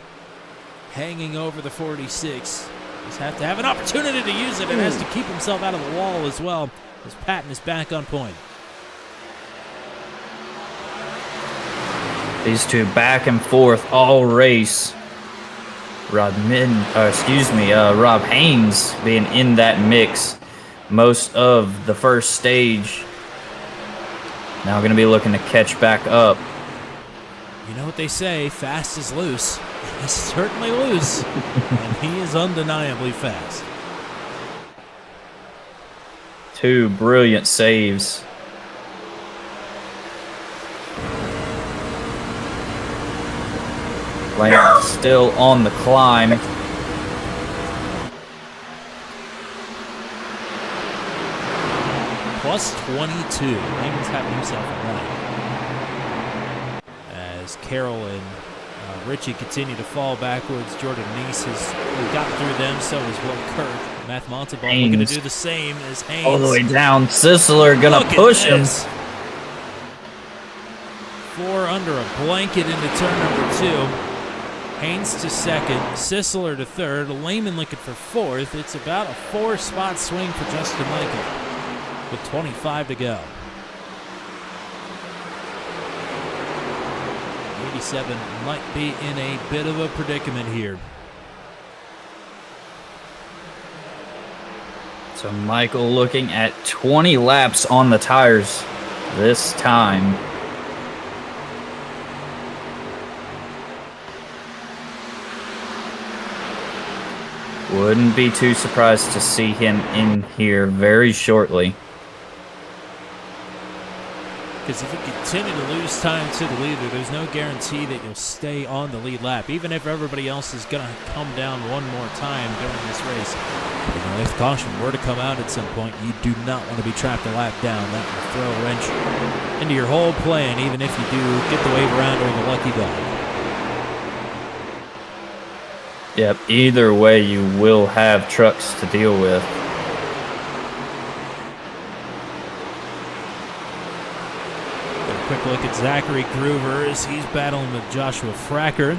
hanging over the 46. Just have to have an opportunity to use it and has to keep himself out of the wall as well, as Patton is back on point. These two back and forth all race. Rob Haynes being in that mix most of the first stage. Now going to be looking to catch back up. You know what they say, fast is loose. He's certainly loose, and he is undeniably fast. 2 brilliant saves. Lane still on the climb. Plus 22. Lehman's having himself a night. As Carroll and Richie continue to fall backwards, Jordan Neese has got through them, so as Will Kirk. Matt Montalban looking to do the same as Haynes. All the way down. Sisler gonna Look at push him. this. 4 under a blanket into turn number 2. Haynes to second, Sisler to third, Lehman looking for fourth. It's about a 4-spot swing for Justin Michael with 25 to go. 87 might be in a bit of a predicament here. So Michael looking at 20 laps on the tires this time. Wouldn't be too surprised to see him in here very shortly. Because if you continue to lose time to the leader, there's no guarantee that you'll stay on the lead lap, even if everybody else is going to come down one more time during this race. You know, if caution were to come out at some point, you do not want to be trapped a lap down. That will throw a wrench into your whole plan, even if you do get the wave around or the lucky dog. Yep, either way you will have trucks to deal with. A quick look at Zachary Groover as he's battling with Joshua Fracker.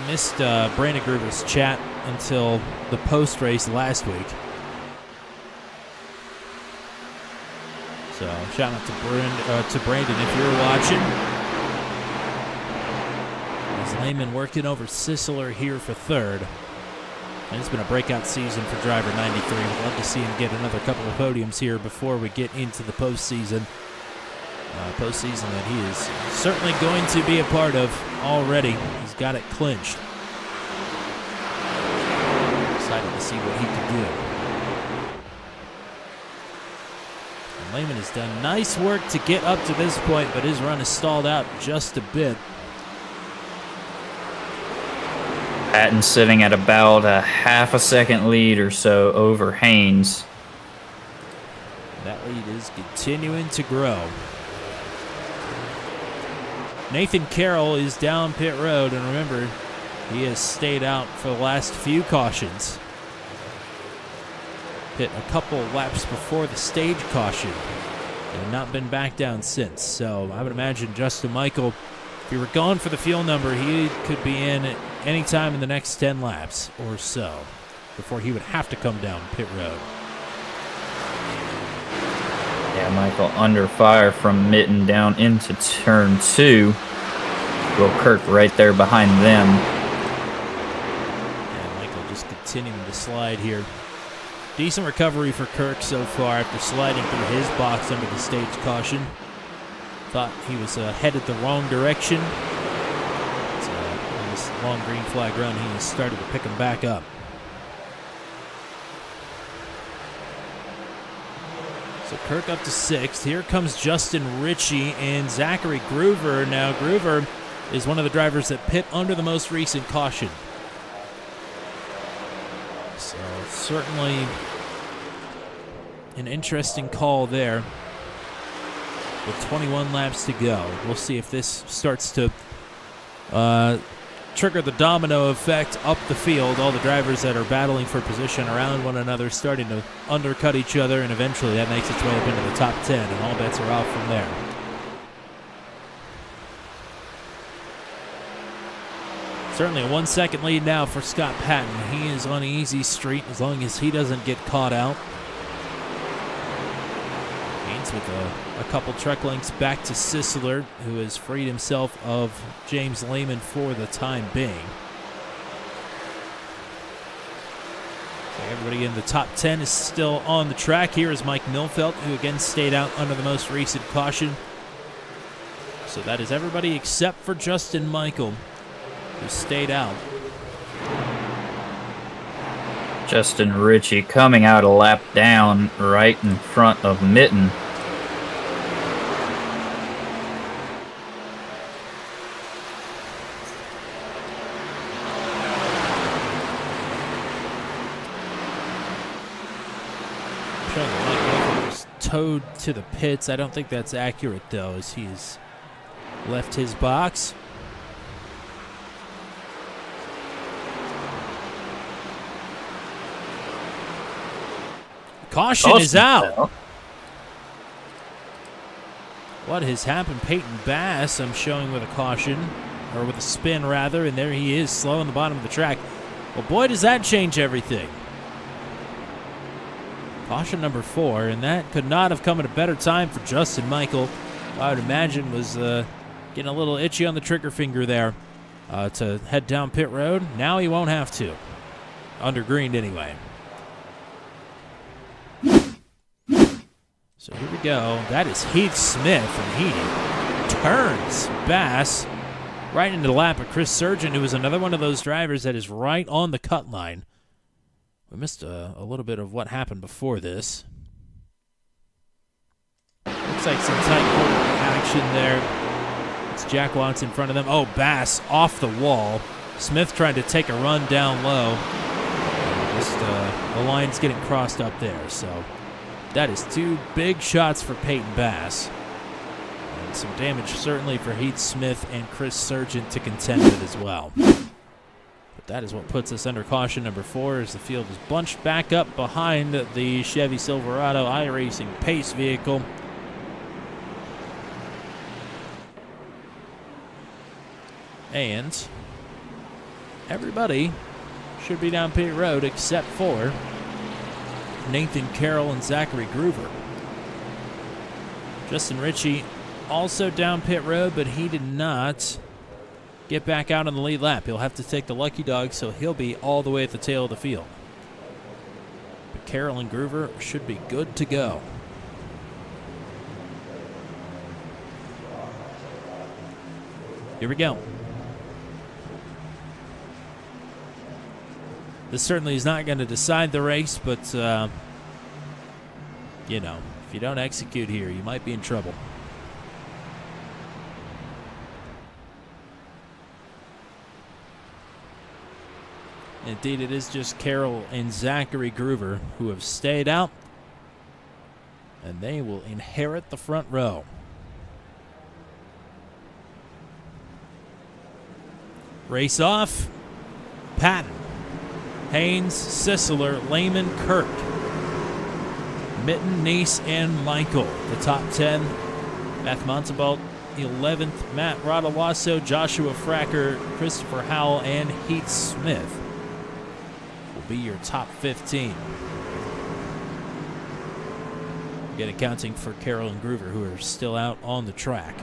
Missed Brandon Groover's chat until the post-race last week. So shout out to Brandon if you're watching. Lehman working over Sisler here for third. And it's been a breakout season for driver 93. We'd love to see him get another couple of podiums here before we get into the postseason. Postseason that he is certainly going to be a part of already. He's got it clinched. Excited to see what he can do. And Lehman has done nice work to get up to this point, but his run is stalled out just a bit. Patton sitting at about a half a second lead or so over Haynes. That lead is continuing to grow. Nathan Carroll is down pit road, and remember, he has stayed out for the last few cautions. Hit a couple laps before the stage caution and not been back down since. So I would imagine Justin Michael, if he were gone for the fuel number, he could be in at any time in the next 10 laps or so before he would have to come down pit road. Yeah, Michael under fire from Mitten down into turn 2. Will Kirk right there behind them. Yeah, Michael just continuing to slide here. Decent recovery for Kirk so far after sliding through his box under the stage caution. Thought he was headed the wrong direction. So, on this long green flag run, he has started to pick him back up. So Kirk up to 6th. Here comes Justin Ritchie and Zachary Groover. Now Groover is one of the drivers that pit under the most recent caution. So certainly an interesting call there. With 21 laps to go. We'll see if this starts to trigger the domino effect up the field. All the drivers that are battling for position around one another starting to undercut each other, and eventually that makes its way up into the top 10, and all bets are off from there. Certainly a 1 second lead now for Scott Patton. He is on easy street as long as he doesn't get caught out. Haynes with a couple truck lengths back to Sisler, who has freed himself of James Lehman for the time being. So everybody in the top 10 is still on the track. Here is Mike Milfelt, who again stayed out under the most recent caution. So that is everybody except for Justin Michael, who stayed out. Justin Ritchie coming out a lap down right in front of Mitten. Showing that Mike Milford was towed to the pits. I don't think that's accurate, though, as he's left his box. Caution is out. What has happened? Peyton Bass, I'm showing with a caution, or with a spin rather, and there he is, slow on the bottom of the track. Well, boy, does that change everything. Caution number 4, and that could not have come at a better time for Justin Michael. I would imagine was getting a little itchy on the trigger finger there to head down pit road. Now he won't have to. Under green anyway. So here we go. That is Heath Smith, and he turns Bass right into the lap of Chris Surgeon, who is another one of those drivers that is right on the cut line. We missed a little bit of what happened before this. Looks like some tight quarter action there. It's Jack Watts in front of them. Oh, Bass off the wall. Smith trying to take a run down low. Just the line's getting crossed up there, so that is 2 big shots for Peyton Bass. And some damage certainly for Heath Smith and Chris Surgeon to contend with as well. But that is what puts us under caution number 4 as the field is bunched back up behind the Chevy Silverado iRacing Pace vehicle. And everybody should be down pit road except for Nathan Carroll and Zachary Groover. Justin Ritchie also down pit road, but he did not get back out on the lead lap. He'll have to take the lucky dog, so he'll be all the way at the tail of the field. But Carroll and Groover should be good to go. Here we go. This certainly is not going to decide the race, but, you know, if you don't execute here, you might be in trouble. Indeed, it is just Carroll and Zachary Groover who have stayed out, and they will inherit the front row. Race off. Patton, Haynes, Sisler, Lehman, Kirk, Mitten, Neese, and Michael. The top 10. Matt Montalbot, 11th. Matt Rodawasso, Joshua Fracker, Christopher Howell, and Heath Smith will be your top 15. Again, accounting for Carroll and Groover, who are still out on the track.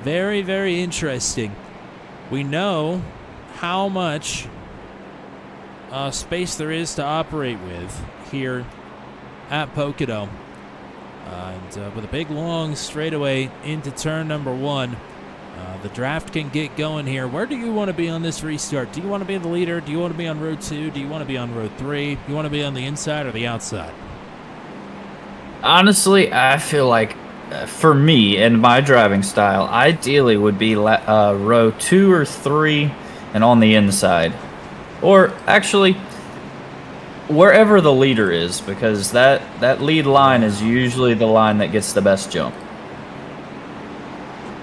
Very, very interesting. We know how much space there is to operate with here at Pocono. And with a big, long straightaway into turn number 1, the draft can get going here. Where do you want to be on this restart? Do you want to be the leader? Do you want to be on road 2? Do you want to be on road 3? Do you want to be on the inside or the outside? Honestly, I feel like for me and my driving style, ideally would be row 2 or 3 and on the inside. Or actually, wherever the leader is, because that lead line is usually the line that gets the best jump.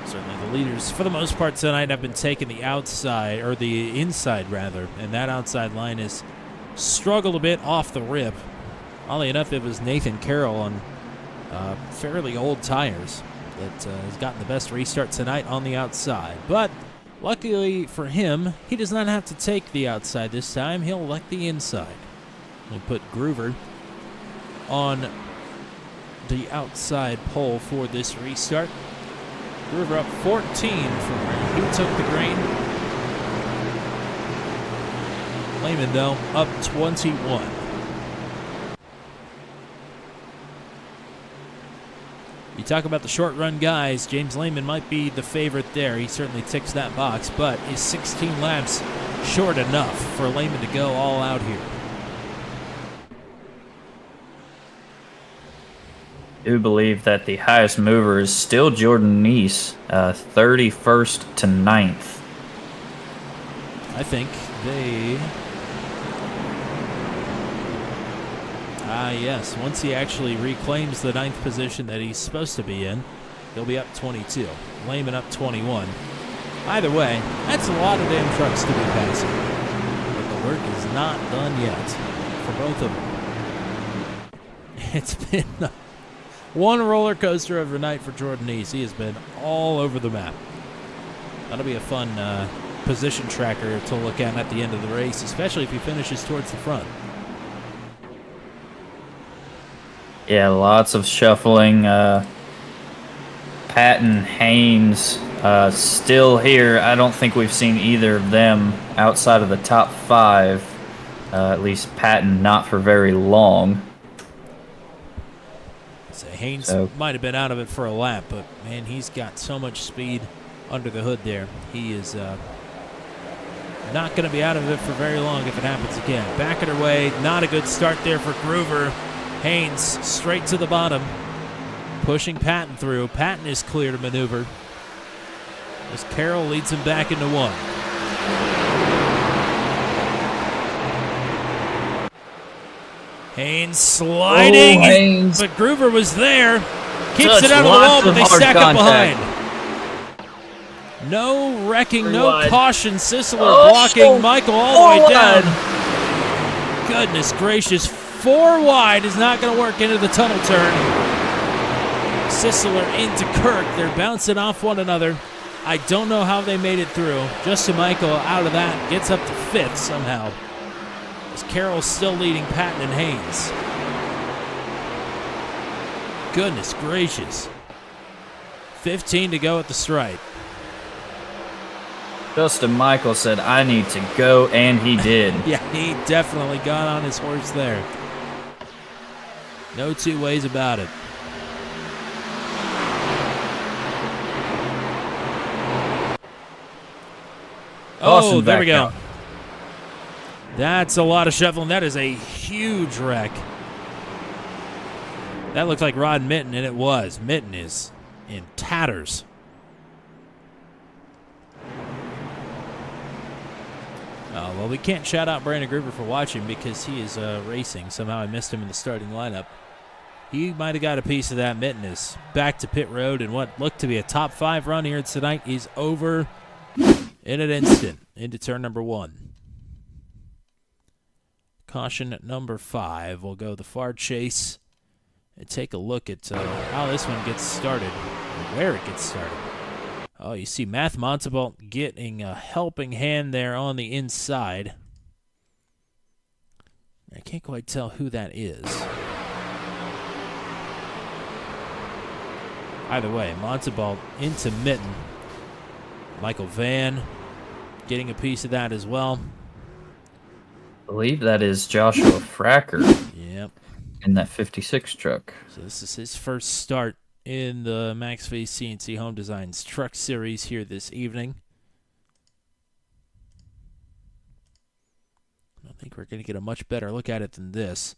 Certainly the leaders, for the most part tonight, have been taking the outside, or the inside rather, and that outside line has struggled a bit off the rip. Oddly enough, it was Nathan Carroll on fairly old tires that has gotten the best restart tonight on the outside. But luckily for him, he does not have to take the outside this time. He'll elect the inside. We'll put Groover on the outside pole for this restart. Groover up 14 from where he took the green. Lehman, though, up 21. You talk about the short run guys, James Lehman might be the favorite there. He certainly ticks that box, but is 16 laps short enough for Lehman to go all out here? I do believe that the highest mover is still Jordan Neese, 31st to 9th. I think they... yes. Once he actually reclaims the 9th position that he's supposed to be in, he'll be up 22. Lehman up 21. Either way, that's a lot of damn trucks to be passing. But the work is not done yet for both of them. It's been one roller coaster overnight for Jordan Neese. He has been all over the map. That'll be a fun position tracker to look at the end of the race, especially if he finishes towards the front. Yeah, lots of shuffling. Patton, Haynes, still here. I don't think we've seen either of them outside of the top 5. At least Patton, not for very long. So Haynes might have been out of it for a lap, but man, he's got so much speed under the hood there. He is not going to be out of it for very long if it happens again. Back at her way, not a good start there for Groover. Haynes straight to the bottom, pushing Patton through. Patton is clear to maneuver as Carroll leads him back into 1. Haynes sliding, Haynes. but Groover was there. Keeps Such it out of the wall, lots but of they hard stack up contact. behind. No wrecking, no Wide. caution. Sisler Oh, blocking Michael all the way wide. down. Goodness gracious. 4 wide is not going to work into the tunnel turn. Sisler into Kirk. They're bouncing off one another. I don't know how they made it through. Justin Michael out of that gets up to 5th somehow. As Carroll's still leading Patton and Haynes. Goodness gracious. 15 to go at the stripe. Justin Michael said, I need to go, and he did. Yeah, he definitely got on his horse there. No two ways about it. Oh, there we go. That's a lot of shuffling. That is a huge wreck. That looked like Rod Mitten, and it was. Mitten is in tatters. Well, we can't shout out Brandon Groover for watching because he is racing. Somehow I missed him in the starting lineup. He might have got a piece of that. Mitten is back to pit road, and what looked to be a top 5 run here tonight is over in an instant into turn number 1. Caution at number 5. We'll go the far chase and take a look at how this one gets started, or where it gets started. Oh, you see Math Montalban getting a helping hand there on the inside. I can't quite tell who that is. Either way, Montalban into Mitten. Michael Van getting a piece of that as well. I believe that is Joshua Fracker Yep. in that 56 truck. So this is his first start in the Max V CNC Home Designs Truck Series here this evening. I think we're going to get a much better look at it than this.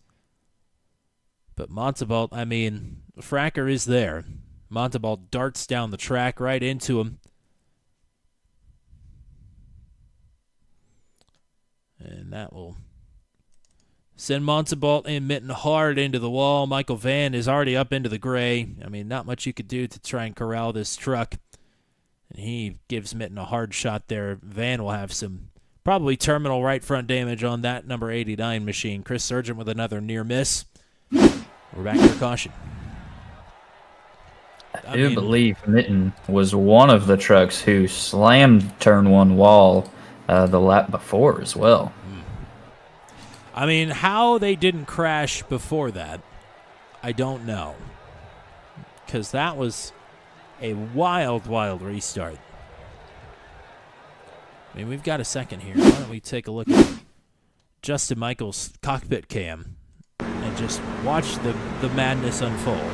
But Montalban, I mean, Fracker is there. Montalban darts down the track right into him. And that will send Montalban and Mitten hard into the wall. Michael Van is already up into the gray. I mean, not much you could do to try and corral this truck. And he gives Mitten a hard shot there. Van will have some probably terminal right front damage on that number 89 machine. Chris Sargent with another near miss. We're back to caution. I do believe Mitten was one of the trucks who slammed turn one wall the lap before as well. I mean, how they didn't crash before that, I don't know. Because that was a wild, wild restart. I mean, we've got a second here. Why don't we take a look at Justin Michaels' cockpit cam and just watch the madness unfold.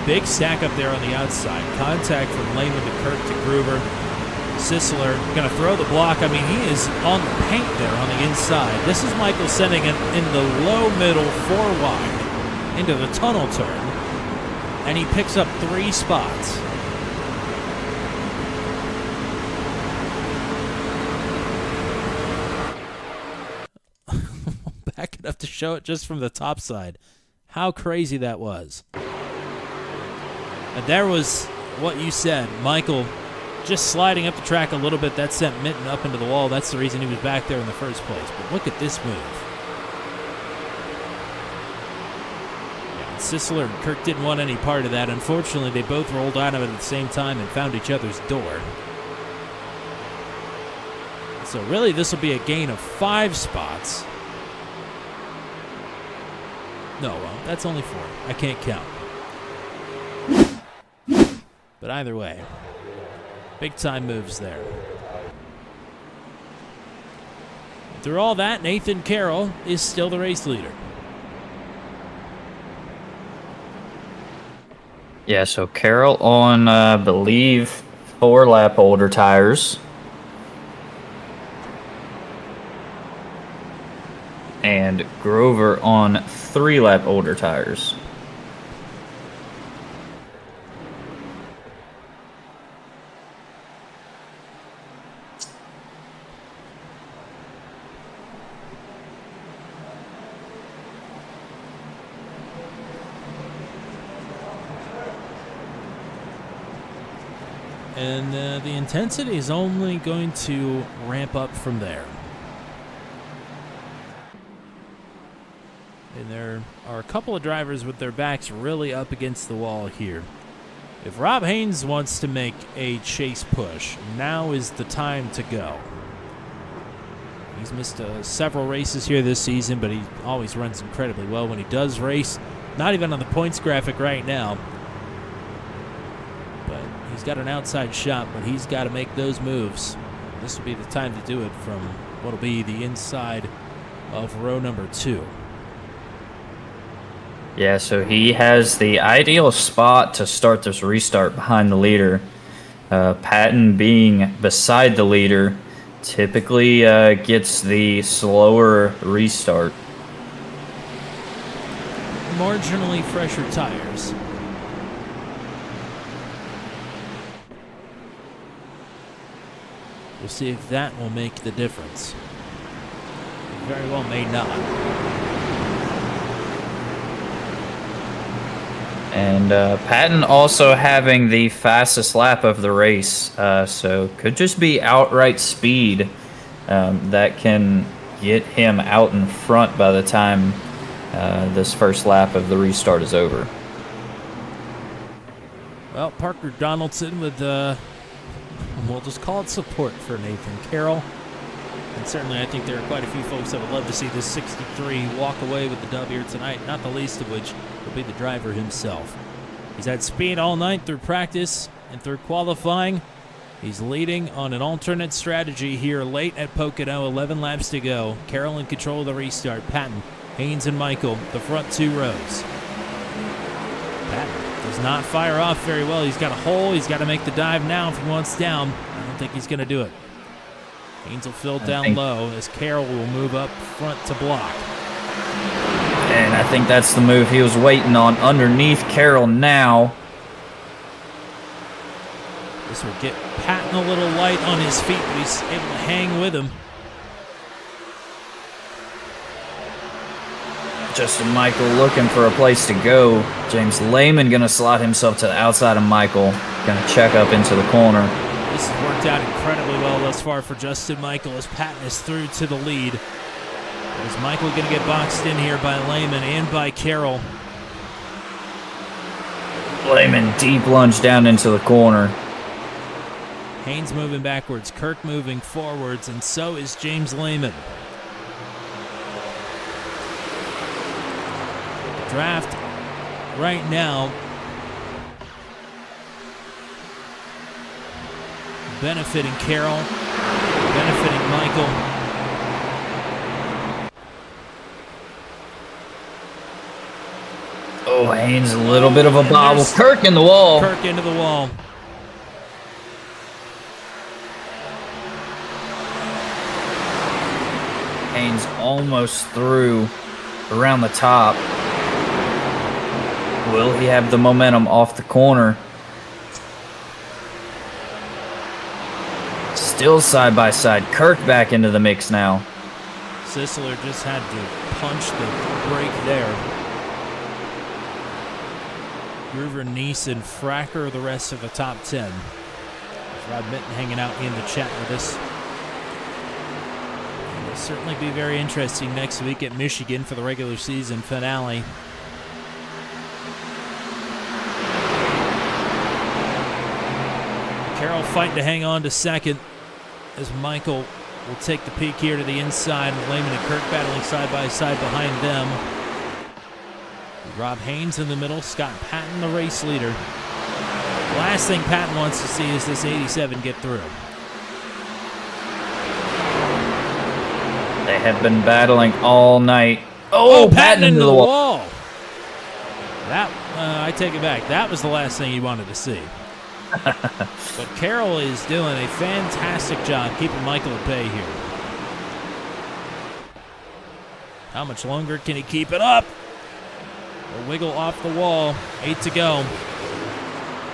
Big stack up there on the outside. Contact from Lehman to Kirk to Gruber. Sisler going to throw the block. I mean, he is on the paint there on the inside. This is Michael sending it in the low middle, 4 wide, into the tunnel turn. And he picks up 3 spots. Back enough to show it just from the top side. How crazy that was. And there was what you said, Michael just sliding up the track a little bit. That sent Mitten up into the wall. That's the reason he was back there in the first place. But look at this move. Yeah, Sisler and Kirk didn't want any part of that. Unfortunately, they both rolled out of it at the same time and found each other's door. So really, this will be a gain of 5 spots. No, well, that's only 4. I can't count. But either way, big-time moves there. Through all that, Nathan Carroll is still the race leader. Yeah, so Carroll on, I believe, 4-lap older tires. And Grover on 3-lap older tires. And the intensity is only going to ramp up from there. And there are a couple of drivers with their backs really up against the wall here. If Rob Haynes wants to make a chase push, now is the time to go. He's missed several races here this season, but he always runs incredibly well when he does race. Not even on the points graphic right now. But he's got an outside shot, but he's got to make those moves. This will be the time to do it from what will be the inside of row number 2. Yeah, so he has the ideal spot to start this restart behind the leader. Patton being beside the leader typically gets the slower restart. Marginally fresher tires. We'll see if that will make the difference. Very well may not. And Patton also having the fastest lap of the race, so could just be outright speed that can get him out in front by the time this first lap of the restart is over. Well, Parker Donaldson with, we'll just call it support for Nathan Carroll. And certainly I think there are quite a few folks that would love to see this 63 walk away with the dub here tonight, not the least of which will be the driver himself. He's had speed all night through practice and through qualifying. He's leading on an alternate strategy here late at Pocono, 11 laps to go. Carroll in control of the restart. Patton, Haynes, and Michael, the front two rows. Patton does not fire off very well. He's got a hole. He's got to make the dive now if he wants down. I don't think he's going to do it. Haynes will fill down low as Carroll will move up front to block. And I think that's the move he was waiting on underneath Carroll now. This will get Patton a little light on his feet, but he's able to hang with him. Justin Michael looking for a place to go. James Lehman going to slot himself to the outside of Michael. Going to check up into the corner. This has worked out incredibly well thus far for Justin Michael as Patton is through to the lead. Is Michael going to get boxed in here by Lehman and by Carroll? Lehman deep lunge down into the corner. Haynes moving backwards, Kirk moving forwards, and so is James Lehman. The draft right now benefiting Carroll, benefiting Michael. Oh, Haynes, a little bit of a bobble. Kirk in the wall. Kirk into the wall. Haynes almost through around the top. Will he have the momentum off the corner? Still side by side. Kirk back into the mix now. Sisler just had to punch the brake there. Groover, Neeson, Fracker, the rest of the top 10. Rob Minton hanging out in the chat with us. It'll certainly be very interesting next week at Michigan for the regular season finale. Carroll fighting to hang on to second as Michael will take the peak here to the inside. Lehman and Kirk battling side by side behind them. Rob Haynes in the middle, Scott Patton the race leader. Last thing Patton wants to see is this 87 get through. They have been battling all night. Oh, Patton into the wall. That, I take it back. That was the last thing he wanted to see. But Carroll is doing a fantastic job keeping Michael at bay here. How much longer can he keep it up? A wiggle off the wall. 8 to go.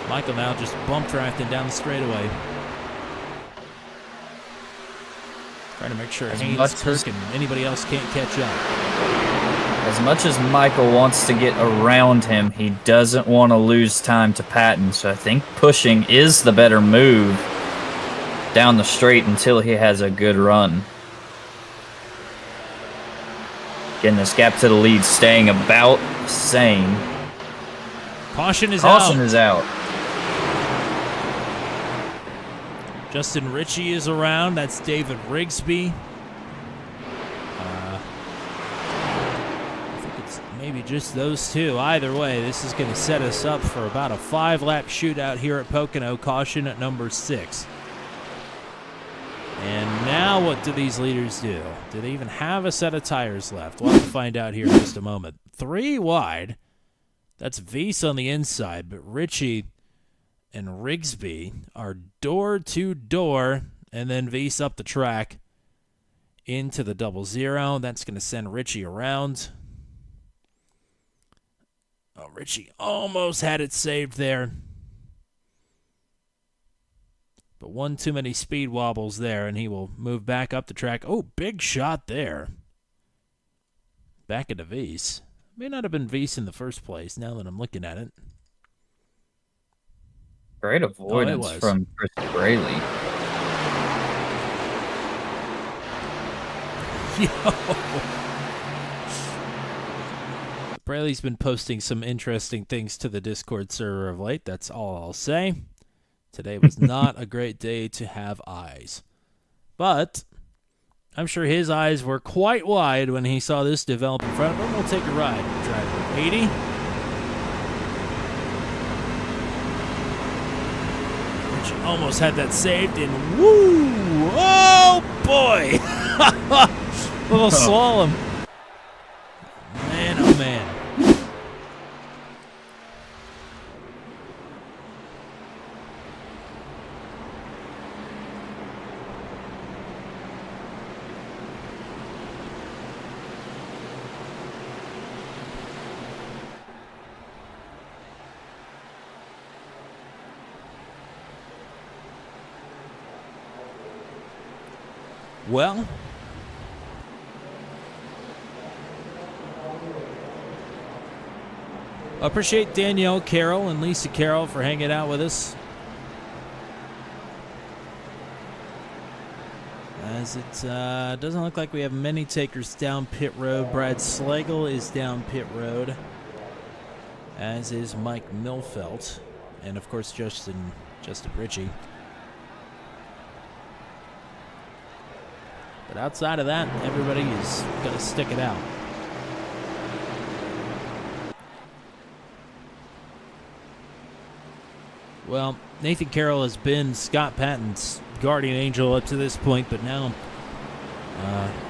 Michael now just bump drafting down the straightaway. Trying to make sure Haynes, Kirk, and anybody else can't catch up. As much as Michael wants to get around him, he doesn't want to lose time to Patton. So I think pushing is the better move down the straight until he has a good run. Getting this gap to the lead, staying about the same. Caution is out. Caution is out. Justin Ritchie is around. That's David Rigsby. I think it's maybe just those two. Either way, this is going to set us up for about a 5-lap shootout here at Pocono. Caution at number 6. And now what do these leaders do? Do they even have a set of tires left? We'll have to find out here in just a moment. 3 wide. That's Weiss on the inside, but Ritchie and Rigsby are door to door, and then Weiss up the track into the 00. That's going to send Ritchie around. Oh, Ritchie almost had it saved there. But one too many speed wobbles there, and he will move back up the track. Oh, big shot there. Back into Weiss. May not have been Weiss in the first place, now that I'm looking at it. Great avoidance was. from Chris Braley. Braley's been posting some interesting things to the Discord server of late. That's all I'll say. Today was not a great day to have eyes. But I'm sure his eyes were quite wide when he saw this develop in front of him. We'll take a ride. Driver 80. Which almost had that saved, and woo! Oh, boy! Little slalom. Man, oh, man. Well, appreciate Danielle Carroll and Lisa Carroll for hanging out with us. As it doesn't look like we have many takers down pit road. Brad Slagle is down pit road, as is Mike Milfelt, and of course Justin Ritchie. But outside of that, everybody is going to stick it out. Well, Nathan Carroll has been Scott Patton's guardian angel up to this point, but now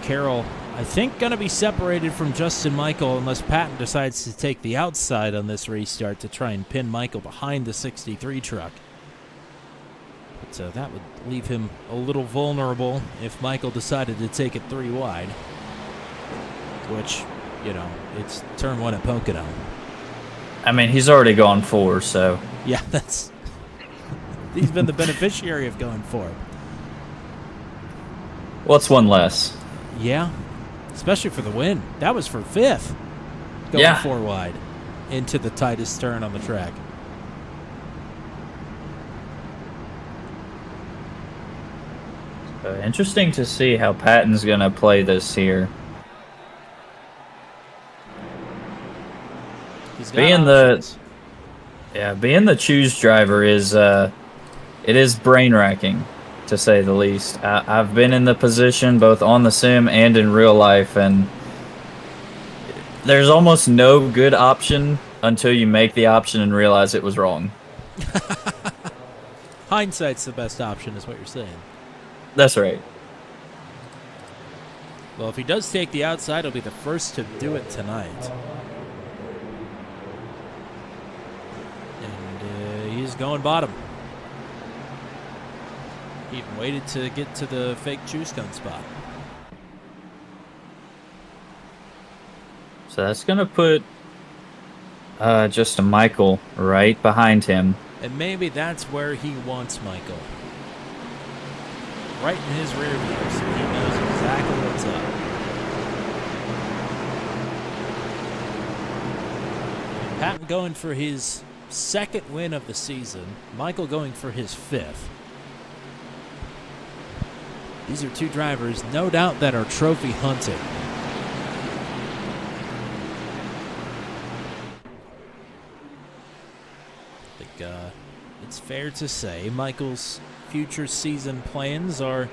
Carroll, I think, going to be separated from Justin Michael unless Patton decides to take the outside on this restart to try and pin Michael behind the 63 truck. But that would leave him a little vulnerable if Michael decided to take it 3 wide, which, you know, it's turn 1 at Pocono. I mean, he's already gone 4, so. Yeah, he's been the beneficiary of going 4. What's one less? Yeah, especially for the win. That was for 5th, going 4 wide into the tightest turn on the track. Interesting to see how Patton's going to play this here. Being the choose driver is it is brain racking, to say the least. I've been in the position both on the sim and in real life, and there's almost no good option until you make the option and realize it was wrong. Hindsight's the best option, is what you're saying. That's right. Well, if he does take the outside, he'll be the first to do it tonight. And he's going bottom. He even waited to get to the fake juice gun spot. So that's going to put just a Michael right behind him. And maybe that's where he wants Michael. Right in his rear view, so he knows exactly what's up. Patton going for his 2nd win of the season. Michael going for his 5th. These are 2 drivers, no doubt, that are trophy hunting. I think it's fair to say Michael's future season plans are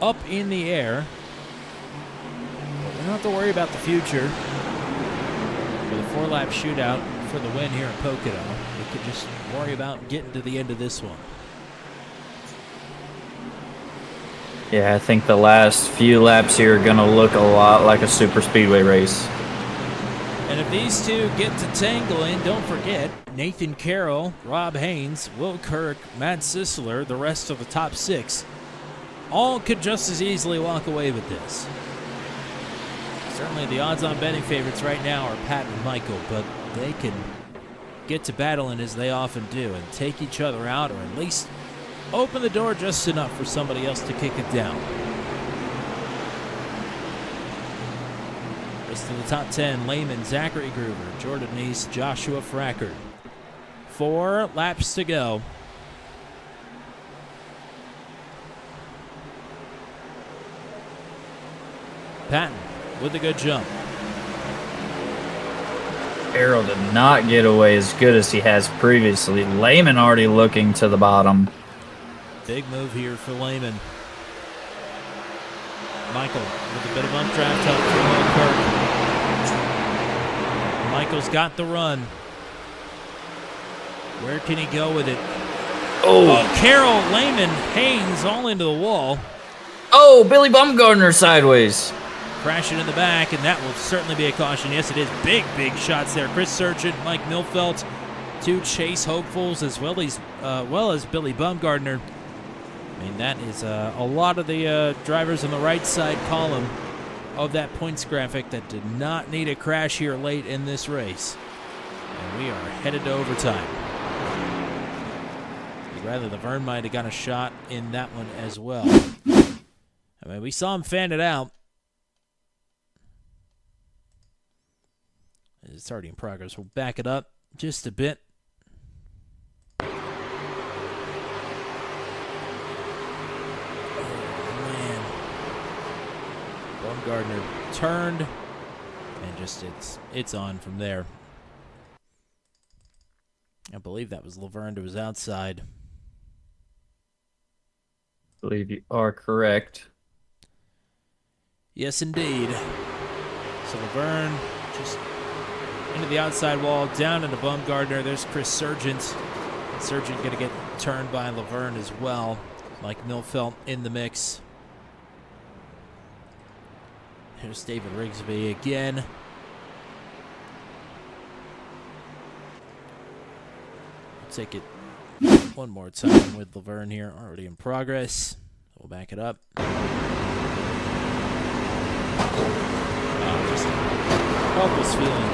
up in the air. But we don't have to worry about the future. For the 4-lap shootout for the win here at Pocono, we could just worry about getting to the end of this one. Yeah, I think the last few laps here are going to look a lot like a super speedway race. And if these 2 get to tangling, don't forget Nathan Carroll, Rob Haynes, Will Kirk, Matt Sisler, the rest of the top 6, all could just as easily walk away with this. Certainly the odds-on betting favorites right now are Pat and Michael, but they can get to battling as they often do and take each other out, or at least open the door just enough for somebody else to kick it down. race to the top 10. Lehman, Zachary Gruber, Jordan Neese, Joshua Fracker. 4 laps to go. Patton with a good jump. Carroll did not get away as good as he has previously. Lehman already looking to the bottom. Big move here for Lehman. Michael with a bit of updraft help from Kirk. Michael's got the run. Where can he go with it? Oh, Carroll, Lehman, Haynes all into the wall. Oh, Billy Bumgardner sideways. Crashing in the back, and that will certainly be a caution. Yes, it is. Big shots there. Chris Sargent, Mike Milfelt, 2 chase hopefuls, as well as Billy Bumgardner. I mean, that is a lot of the drivers on the right side column of that points graphic that did not need a crash here late in this race. And we are headed to overtime. Rather, Laverne might have got a shot in that one as well. I mean, we saw him fan it out. It's already in progress. We'll back it up just a bit. Oh, man. Bumgardner turned, and just it's on from there. I believe that was Laverne to his outside. I believe you are correct. Yes, indeed. So Laverne just into the outside wall, down into Bumgardner. There's Chris Sargent. Sargent going to get turned by Laverne as well. Mike Milfelt in the mix. Here's David Rigsby again. Take it one more time with Laverne here, already in progress. We'll back it up. Just a helpless feeling.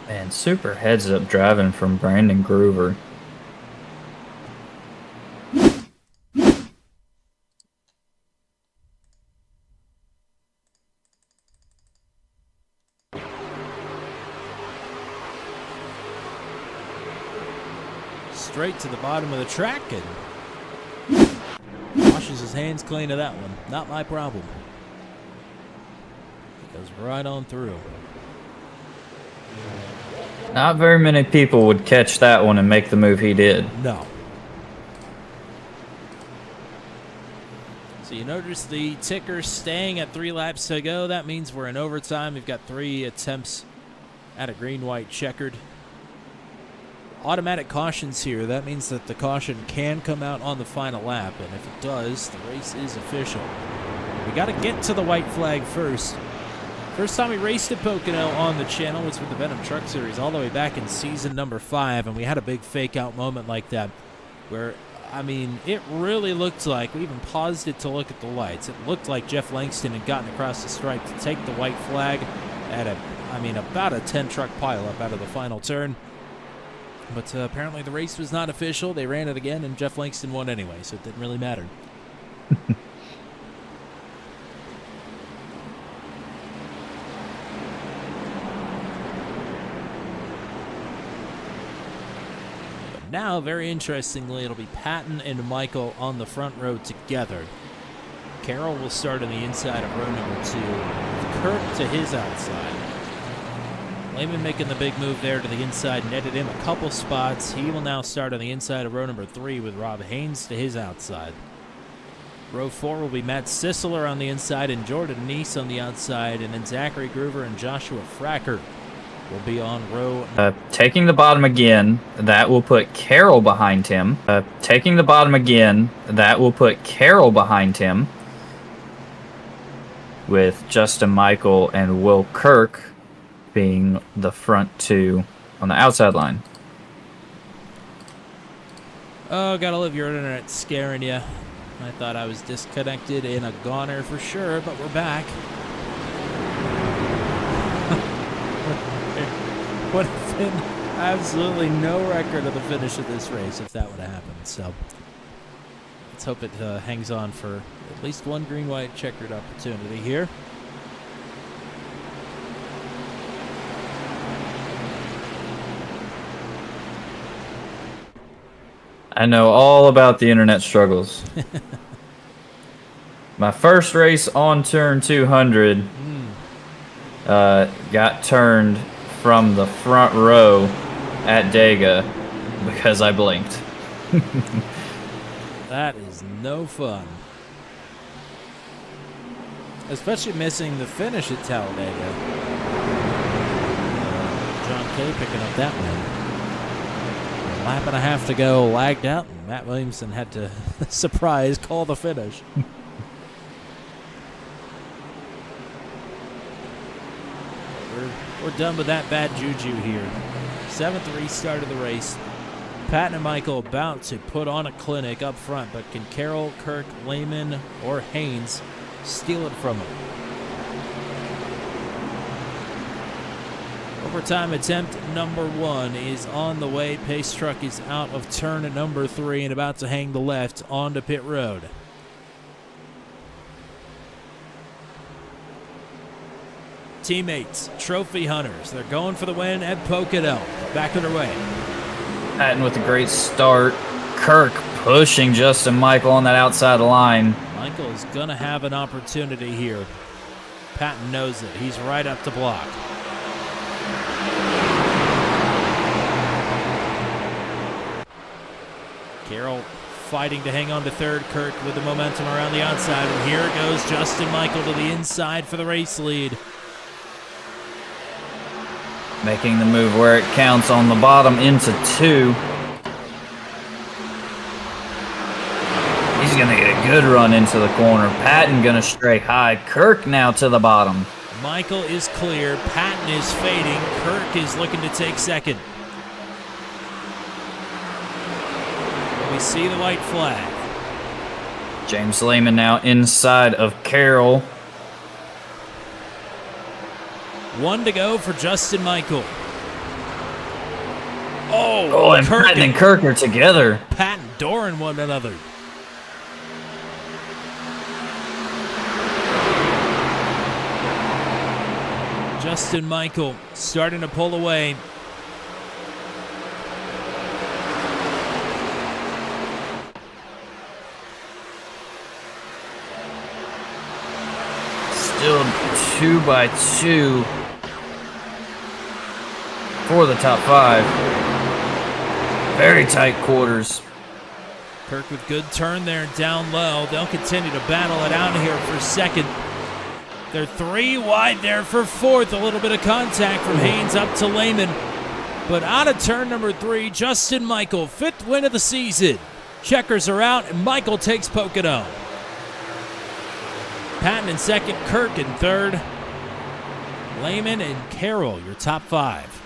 Man, super heads up driving from Brandon Gruber. Straight to the bottom of the track and washes his hands clean of that one. Not my problem. He goes right on through. Not very many people would catch that one and make the move he did. No. So you notice the ticker staying at 3 laps to go. That means we're in overtime. We've got 3 attempts at a green-white checkered. Automatic cautions here. That means that the caution can come out on the final lap, and if it does, the race is official. We got to get to the white flag first. First time we raced at Pocono on the channel was with the Venom Truck Series all the way back in season number 5, and we had a big fake-out moment like that where, I mean, it really looked like, we even paused it to look at the lights, it looked like Jeff Langston had gotten across the stripe to take the white flag at about a 10-truck pileup out of the final turn. But apparently the race was not official. They ran it again, and Jeff Langston won anyway, so it didn't really matter. But now, very interestingly, it'll be Patton and Michael on the front row together. Carroll will start on the inside of row number 2, with Kurt to his outside. Lehman making the big move there to the inside, netted him a couple spots. He will now start on the inside of row number 3 with Rob Haynes to his outside. Row 4 will be Matt Sisseler on the inside and Jordan Neese on the outside, and then Zachary Gruber and Joshua Fracker will be on row... Taking the bottom again, that will put Carroll behind him. Taking the bottom again, that will put Carroll behind him, with Justin Michael and Will Kirk being the front 2 on the outside line. Oh, gotta love your internet scaring you. I thought I was disconnected and a goner for sure, but we're back. would have been absolutely no record of the finish of this race if that would have happened. So let's hope it hangs on for at least one green-white checkered opportunity here. I know all about the internet struggles. My first race on turn 200 got turned from the front row at Dega because I blinked. That is no fun. Especially missing the finish at Talladega. John Kay picking up that win. A lap and a half to go, lagged out, and Matt Williamson had to, surprise, call the finish. We're done with that bad juju here. 7th restart of the race. Patton and Michael about to put on a clinic up front, but can Carroll, Kirk, Lehman, or Haynes steal it from them? Overtime attempt number 1 is on the way. Pace truck is out of turn at number 3 and about to hang the left onto pit road. Teammates, trophy hunters, they're going for the win at Pocono. Back underway. Patton with a great start. Kirk pushing Justin Michael on that outside line. Michael is going to have an opportunity here. Patton knows it. He's right up to block. Carroll fighting to hang on to third. Kirk with the momentum around the outside. And here goes Justin Michael to the inside for the race lead. Making the move where it counts on the bottom into 2. He's going to get a good run into the corner. Patton going to stray high. Kirk now to the bottom. Michael is clear. Patton is fading. Kirk is looking to take second. We see the white flag. James Lehman now inside of Carroll. 1 to go for Justin Michael. Oh, and Patton and Kirk are together. Patton dooring one another. Justin Michael starting to pull away. Still 2 by 2 for the top 5. Very tight quarters. Kirk with good turn there down low. They'll continue to battle it out here for second. They're 3 wide there for fourth. A little bit of contact from Haynes up to Lehman. But out of turn number 3, Justin Michael, 5th win of the season. Checkers are out, and Michael takes Pocono. Patton in second, Kirk in third. Lehman and Carroll, your top 5.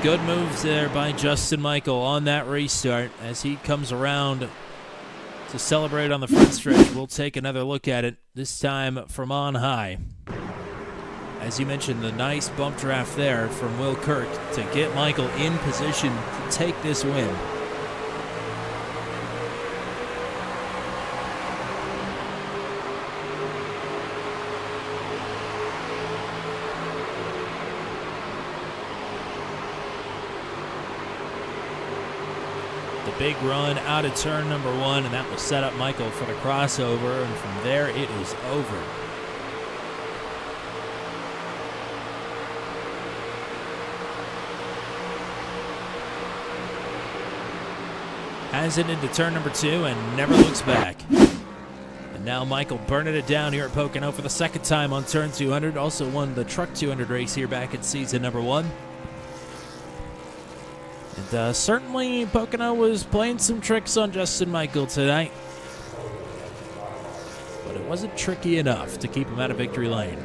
Good moves there by Justin Michael on that restart as he comes around to celebrate on the front stretch. We'll take another look at it, this time from on high. As you mentioned, the nice bump draft there from Will Kirk to get Michael in position to take this win. Big run out of turn number 1, and that will set up Michael for the crossover, and from there it is over. Has it into turn number 2 and never looks back. And now Michael burning it down here at Pocono for the second time on turn 200. Also won the Truck 200 race here back in season number 1. And certainly Pocono was playing some tricks on Justin Michael tonight. But it wasn't tricky enough to keep him out of victory lane.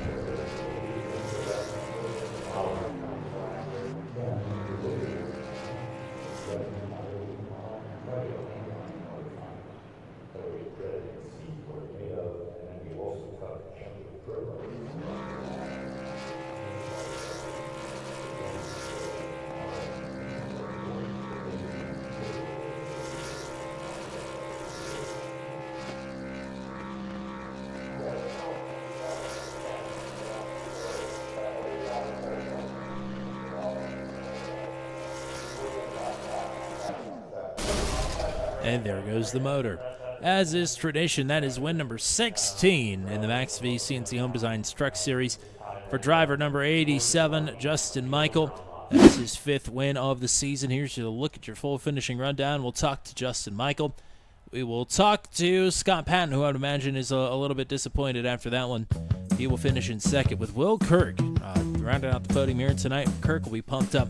And there goes the motor. As is tradition, that is win number 16 in the Max V CNC Home Designs Truck Series for driver number 87, Justin Michael. That's his 5th win of the season. Here's your look at your full finishing rundown. We'll talk to Justin Michael. We will talk to Scott Patton, who I would imagine is a little bit disappointed after that one. He will finish in 2nd with Will Kirk. Rounding out the podium here tonight, Kirk will be pumped up.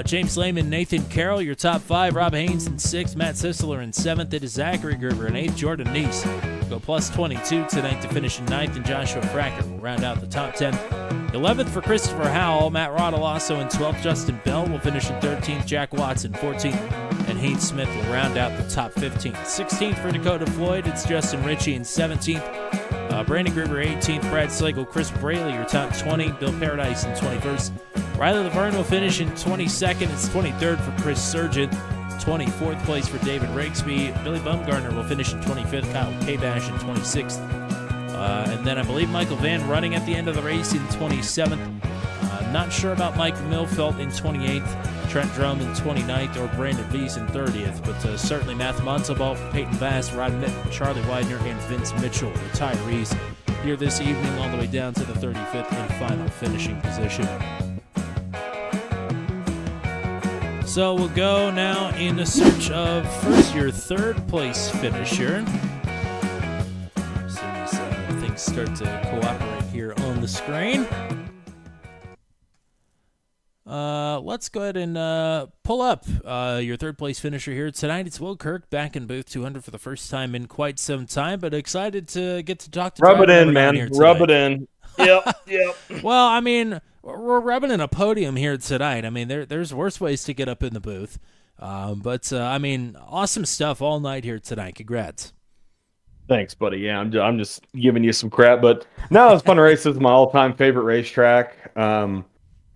James Lehman, Nathan Carroll, your top 5. Rob Haynes in 6th. Matt Sisler in 7th. It is Zachary Gerber in 8th. Jordan Neese go plus 22 tonight to finish in 9th. And Joshua Fracker will round out the top 10. 11th for Christopher Howell. Matt Rodolasso in 12th. Justin Bell will finish in 13th. Jack Watson 14th. And Heath Smith will round out the top 15. 16th for Dakota Floyd. It's Justin Ritchie in 17th. Brandon Gruber 18th. Brad Slagle, Chris Braley, your top 20. Bill Paradise in 21st. Riley Laverne will finish in 22nd. It's 23rd for Chris Surgeon. 24th place for David Rakesby. Billy Bumgarner will finish in 25th. Kyle Kabash in 26th. And then I believe Michael Van running at the end of the race in 27th. Not sure about Mike Milfelt in 28th. Trent Drum in 29th. Or Brandon Vees in 30th. But certainly Matt Montalbalt, Peyton Bass, Rod Mitten, Charlie Widener, and Vince Mitchell, retirees, here this evening all the way down to the 35th and final finishing position. So we'll go now in the search of first your 3rd place finisher. As soon as things start to cooperate here on the screen. Let's go ahead and pull up your 3rd place finisher here tonight. It's Will Kirk back in booth 200 for the first time in quite some time, but excited to get to talk to Rub it in, man. Rub it in. Yep. Well, I mean, we're rubbing in a podium here tonight. I mean, there's worse ways to get up in the booth. But I mean, awesome stuff all night here tonight. Congrats. Thanks, buddy. Yeah, I'm just giving you some crap, but no, it's fun race. This is my all-time favorite racetrack.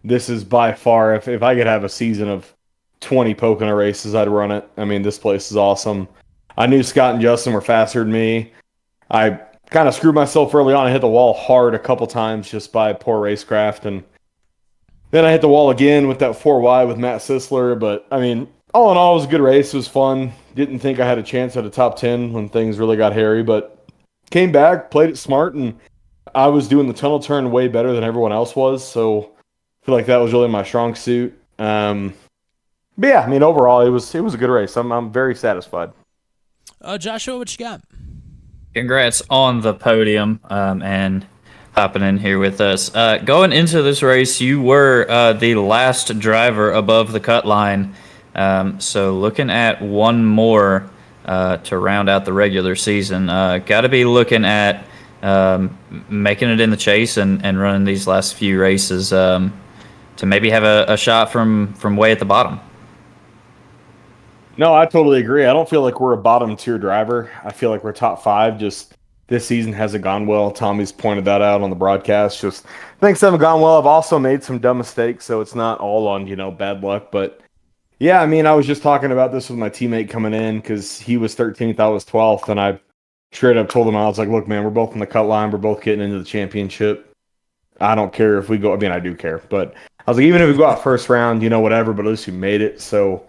This is by far, if I could have a season of 20 Pocono races, I'd run it. I mean, this place is awesome. I knew Scott and Justin were faster than me. I kind of screwed myself early on. I hit the wall hard a couple times just by poor racecraft, and then I hit the wall again with that 4Y with Matt Sisler. But, I mean, all in all, it was a good race. It was fun. Didn't think I had a chance at a top 10 when things really got hairy, but came back, played it smart, and I was doing the tunnel turn way better than everyone else was, so I feel like that was really my strong suit. But yeah, I mean, overall, it was a good race. I'm very satisfied. Joshua, what you got? Congrats on the podium and hopping in here with us. Going into this race, you were the last driver above the cut line. So looking at one more to round out the regular season, got to be looking at making it in the chase and running these last few races to maybe have a shot from way at the bottom. No, I totally agree. I don't feel like we're a bottom tier driver. I feel like we're top 5. Just this season hasn't gone well. Tommy's pointed that out on the broadcast. Just things haven't gone well. I've also made some dumb mistakes, so it's not all on, bad luck. But yeah, I mean, I was just talking about this with my teammate coming in because he was 13th, I was 12th, and I straight up told him, I was like, look, man, we're both on the cut line. We're both getting into the championship. I don't care if we go. I mean, I do care, but I was like, even if we go out first round, whatever, but at least we made it. So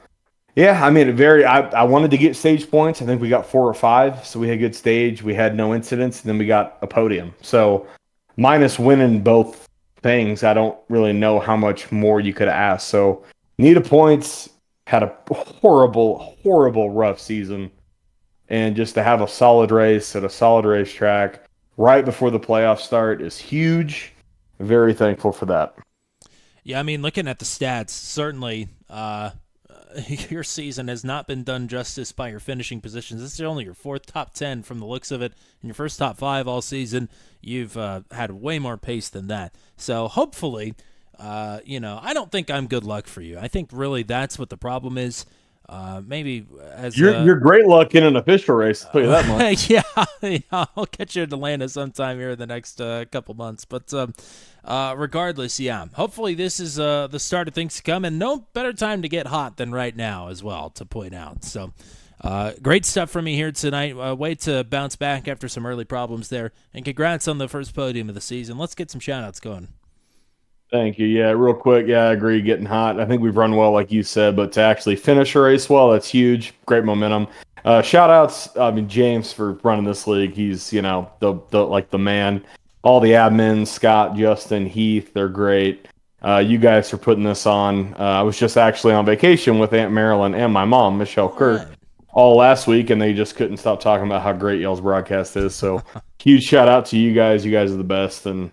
yeah, I mean, I wanted to get stage points. I think we got 4 or 5, so we had a good stage. We had no incidents, and then we got a podium. So minus winning both things, I don't really know how much more you could ask. So needed points, had a horrible, horrible rough season, and just to have a solid race at a solid racetrack right before the playoffs start is huge. Very thankful for that. Yeah, I mean, looking at the stats, certainly your season has not been done justice by your finishing positions. This is only your 4th top 10 from the looks of it. In your first top 5 all season, you've had way more pace than that. So hopefully, I don't think I'm good luck for you. I think really that's what the problem is. Maybe as you're great luck in an official race, I'll tell you that much. yeah, I'll catch you in Atlanta sometime here in the next couple months. But regardless, yeah, hopefully this is the start of things to come, and no better time to get hot than right now as well, to point out. So great stuff from me here tonight. Way to bounce back after some early problems there, and congrats on the first podium of the season. Let's get some shout-outs going. Thank you. Yeah, real quick. Yeah, I agree. Getting hot. I think we've run well, like you said, but to actually finish a race well, that's huge. Great momentum. Shout outs. I mean, James for running this league. He's the like the man. All the admins, Scott, Justin, Heath, they're great. You guys for putting this on. I was just actually on vacation with Aunt Marilyn and my mom, Michelle Kirk, right. all last week, and they just couldn't stop talking about how great y'all's broadcast is. So huge shout out to you guys. You guys are the best, and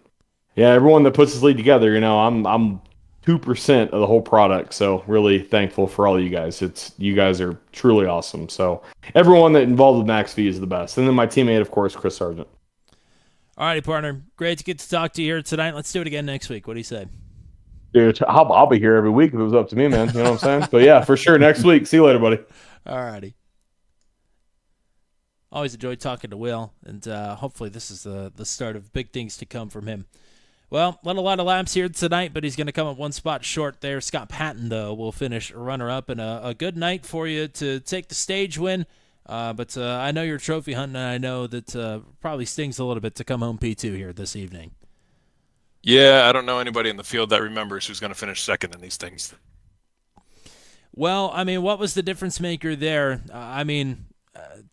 yeah, everyone that puts this league together, I'm 2% of the whole product. So really thankful for all you guys. You guys are truly awesome. So everyone that involved with Max V is the best. And then my teammate, of course, Chris Sargent. All righty, partner. Great to get to talk to you here tonight. Let's do it again next week. What do you say? Dude, I'll be here every week if it was up to me, man. You know what I'm saying? But yeah, for sure. Next week. See you later, buddy. All righty. Always enjoyed talking to Will, and hopefully this is the start of big things to come from him. Well, led a lot of laps here tonight, but he's going to come up one spot short there. Scott Patton, though, will finish runner-up, and a good night for you to take the stage win. But I know you're trophy hunting, and I know that probably stings a little bit to come home P2 here this evening. Yeah, I don't know anybody in the field that remembers who's going to finish second in these things. Well, I mean, what was the difference maker there?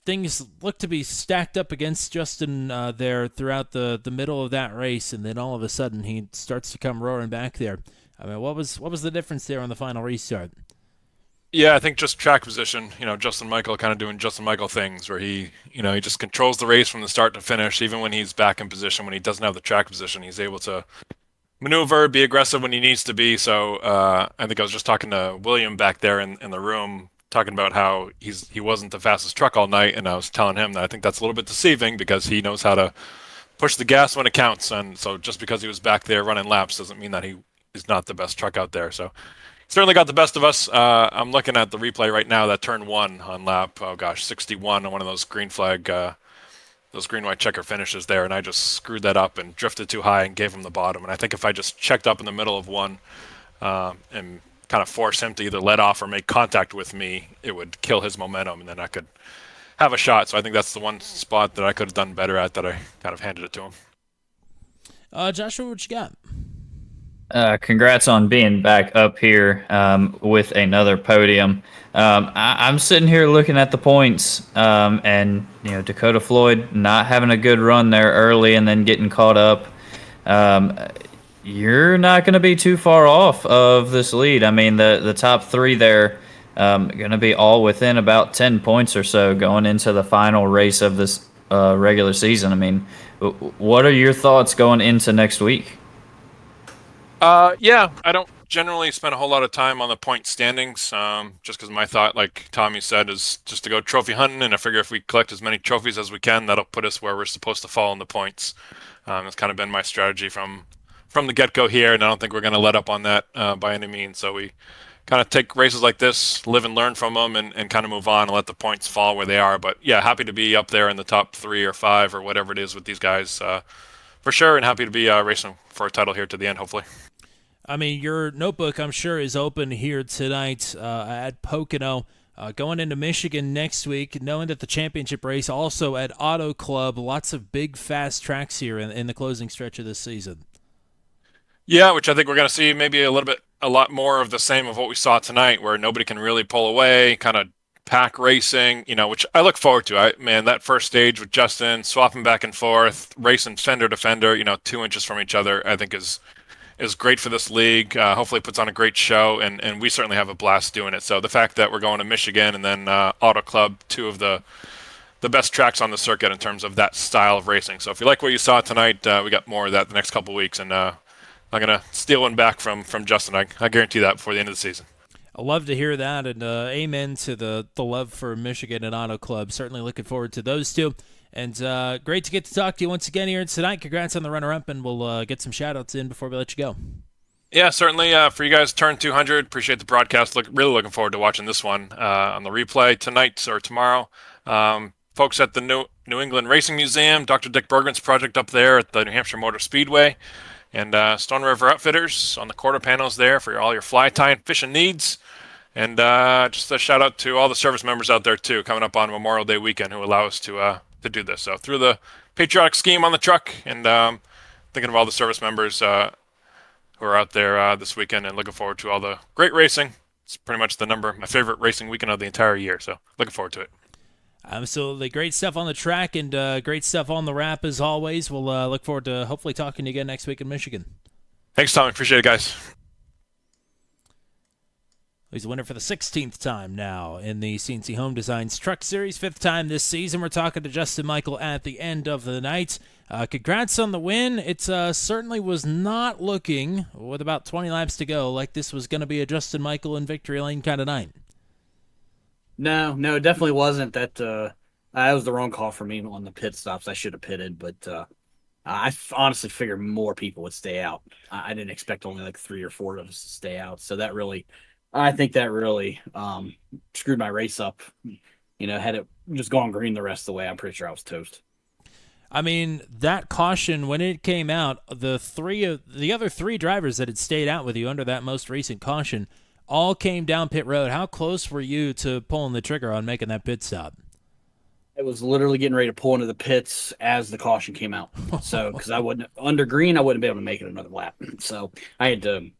Things look to be stacked up against Justin there throughout the middle of that race, and then all of a sudden he starts to come roaring back there. I mean, what was the difference there on the final restart? Yeah, I think just track position. Justin Michael kind of doing Justin Michael things where he just controls the race from the start to finish. Even when he's back in position, when he doesn't have the track position, he's able to maneuver, be aggressive when he needs to be. So I think I was just talking to William back there in the room, talking about how he wasn't the fastest truck all night, and I was telling him that I think that's a little bit deceiving because he knows how to push the gas when it counts, and so just because he was back there running laps doesn't mean that he is not the best truck out there. So certainly got the best of us. I'm looking at the replay right now, that turn one on lap 61 on one of those green flag those green white checker finishes there, and I just screwed that up and drifted too high and gave him the bottom. And I think if I just checked up in the middle of one and kind of force him to either let off or make contact with me, it would kill his momentum, and then I could have a shot. So I think that's the one spot that I could have done better at, that I kind of handed it to him. Joshua, what you got? Congrats on being back up here with another podium. I'm sitting here looking at the points, and Dakota Floyd not having a good run there early and then getting caught up. You're not going to be too far off of this lead. I mean, the top three there going to be all within about 10 points or so going into the final race of this regular season. I mean, what are your thoughts going into next week? Yeah, I don't generally spend a whole lot of time on the point standings, just because my thought, like Tommy said, is just to go trophy hunting, and I figure if we collect as many trophies as we can, that'll put us where we're supposed to fall in the points. That's kind of been my strategy from the get-go here, and I don't think we're going to let up on that by any means. So we kind of take races like this, live and learn from them, and kind of move on and let the points fall where they are. But yeah, happy to be up there in the top 3 or 5 or whatever it is with these guys for sure, and happy to be racing for a title here to the end, hopefully. I mean, your notebook, I'm sure, is open here tonight at Pocono. Going into Michigan next week, knowing that the championship race also at Auto Club, lots of big, fast tracks here in the closing stretch of this season. Yeah, which I think we're going to see maybe a lot more of the same of what we saw tonight, where nobody can really pull away, kind of pack racing, which I look forward to. Man, that first stage with Justin, swapping back and forth, racing fender to fender, 2 inches from each other, I think is great for this league. Hopefully puts on a great show, and we certainly have a blast doing it. So the fact that we're going to Michigan and then Auto Club, 2 of the best tracks on the circuit in terms of that style of racing. So if you like what you saw tonight, we got more of that the next couple of weeks, and I'm going to steal one back from Justin. I guarantee that before the end of the season. I love to hear that, and amen to the love for Michigan and Auto Club. Certainly looking forward to those two. And great to get to talk to you once again here tonight. Congrats on the runner-up, and we'll get some shout-outs in before we let you go. Yeah, certainly. For you guys, turn 200. Appreciate the broadcast. Really looking forward to watching this one on the replay tonight or tomorrow. Folks at the New England Racing Museum, Dr. Dick Bergman's project up there at the New Hampshire Motor Speedway, and Stone River Outfitters on the quarter panels there for all your fly tying fishing needs. And just a shout-out to all the service members out there, too, coming up on Memorial Day weekend who allow us to do this. So through the patriotic scheme on the truck, and thinking of all the service members, who are out there this weekend, and looking forward to all the great racing. It's pretty much my favorite racing weekend of the entire year, so looking forward to it. Absolutely. Great stuff on the track and great stuff on the wrap as always. We'll look forward to hopefully talking to you again next week in Michigan. Thanks, Tommy. Appreciate it, guys. He's a winner for the 16th time now in the CNC Home Designs Truck Series, 5th time this season. We're talking to Justin Michael at the end of the night. Congrats on the win. It certainly was not looking, with about 20 laps to go, like this was going to be a Justin Michael in victory lane kind of night. No, it definitely wasn't. That was the wrong call for me on the pit stops. I should have pitted, but I honestly figured more people would stay out. I didn't expect only like 3 or 4 of us to stay out. So I think that really screwed my race up. Had it just gone green the rest of the way, I'm pretty sure I was toast. I mean, that caution, when it came out, the other 3 drivers that had stayed out with you under that most recent caution all came down pit road. How close were you to pulling the trigger on making that pit stop? I was literally getting ready to pull into the pits as the caution came out. So, because under green, I wouldn't be able to make it another lap. So I had to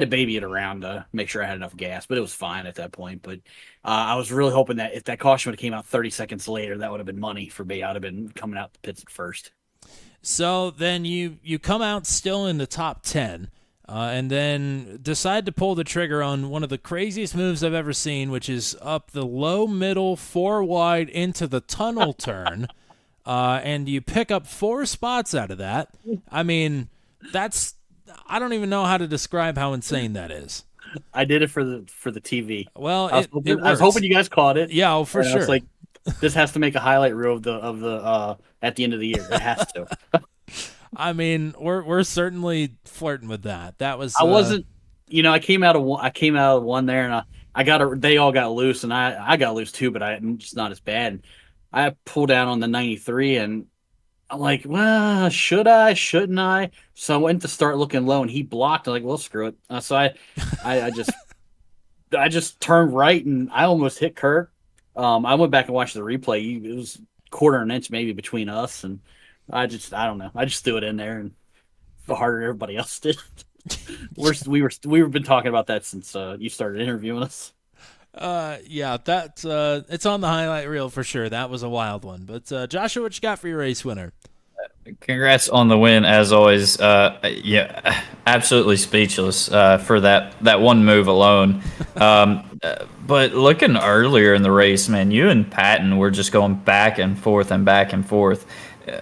baby it around to make sure I had enough gas, but it was fine at that point. But I was really hoping that if that caution would have came out 30 seconds later, that would have been money for me. I'd have been coming out the pits at first. So then you come out still in the top 10. And then decide to pull the trigger on one of the craziest moves I've ever seen, which is up the low middle 4 wide into the tunnel turn, and you pick up 4 spots out of that. I mean, I don't even know how to describe how insane that is. I did it for the TV. Well, I was hoping you guys caught it. Yeah, for sure. I was like, this has to make a highlight reel of the at the end of the year. It has to. I mean, we're certainly flirting with that. That was. I wasn't. I came out of one there, and they all got loose, and I got loose too, but I'm just not as bad. I pulled down on the 93, and I'm like, well, should I? Shouldn't I? So I went to start looking low, and he blocked. I'm like, well, screw it. So I just turned right, and I almost hit Kirk. I went back and watched the replay. It was quarter an inch maybe between us, and I don't know. I just threw it in there, and the harder everybody else did. We've been talking about that since you started interviewing us. Yeah, that's it's on the highlight reel for sure. That was a wild one. But Joshua, what you got for your race winner? Congrats on the win, as always. Yeah, absolutely speechless for that one move alone. But looking earlier in the race, man, you and Patton were just going back and forth and back and forth.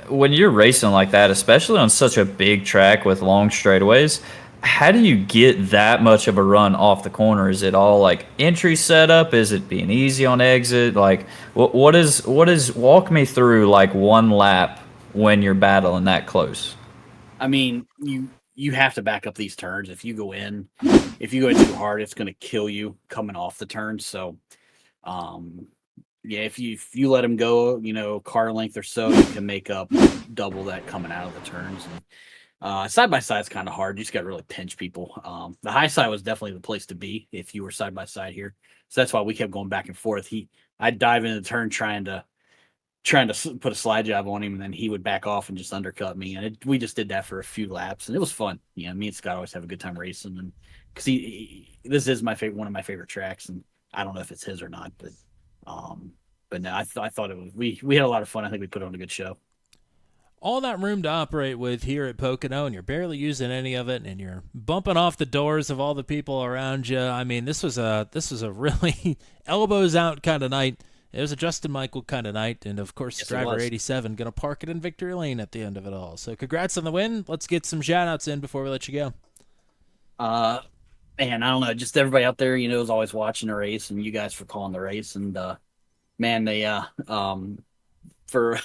When you're racing like that, especially on such a big track with long straightaways, how do you get that much of a run off the corner? Is it all like entry setup? Is it being easy on exit? Like, what is walk me through like one lap when you're battling that close? I mean, you have to back up these turns. If you go in too hard, it's going to kill you coming off the turns. So, yeah, if you let them go, car length or so, you can make up double that coming out of the turns. And side by side is kind of hard. You just got to really pinch people. The high side was definitely the place to be if you were side by side here. So that's why we kept going back and forth. I'd dive into the turn trying to put a slide job on him, and then he would back off and just undercut me. And we just did that for a few laps, and it was fun. Me and Scott always have a good time racing, and because this is one of my favorite tracks, and I don't know if it's his or not, but no, I thought it was. We had a lot of fun. I think we put on a good show. All that room to operate with here at Pocono, and you're barely using any of it, and you're bumping off the doors of all the people around you. I mean, this was a really elbows out kind of night. It was a Justin Michael kind of night, and of course, yes, driver 87 going to park it in victory lane at the end of it all. So congrats on the win. Let's get some shout-outs in before we let you go. Man, I don't know, just everybody out there, is always watching the race, and you guys for calling the race, and man, they for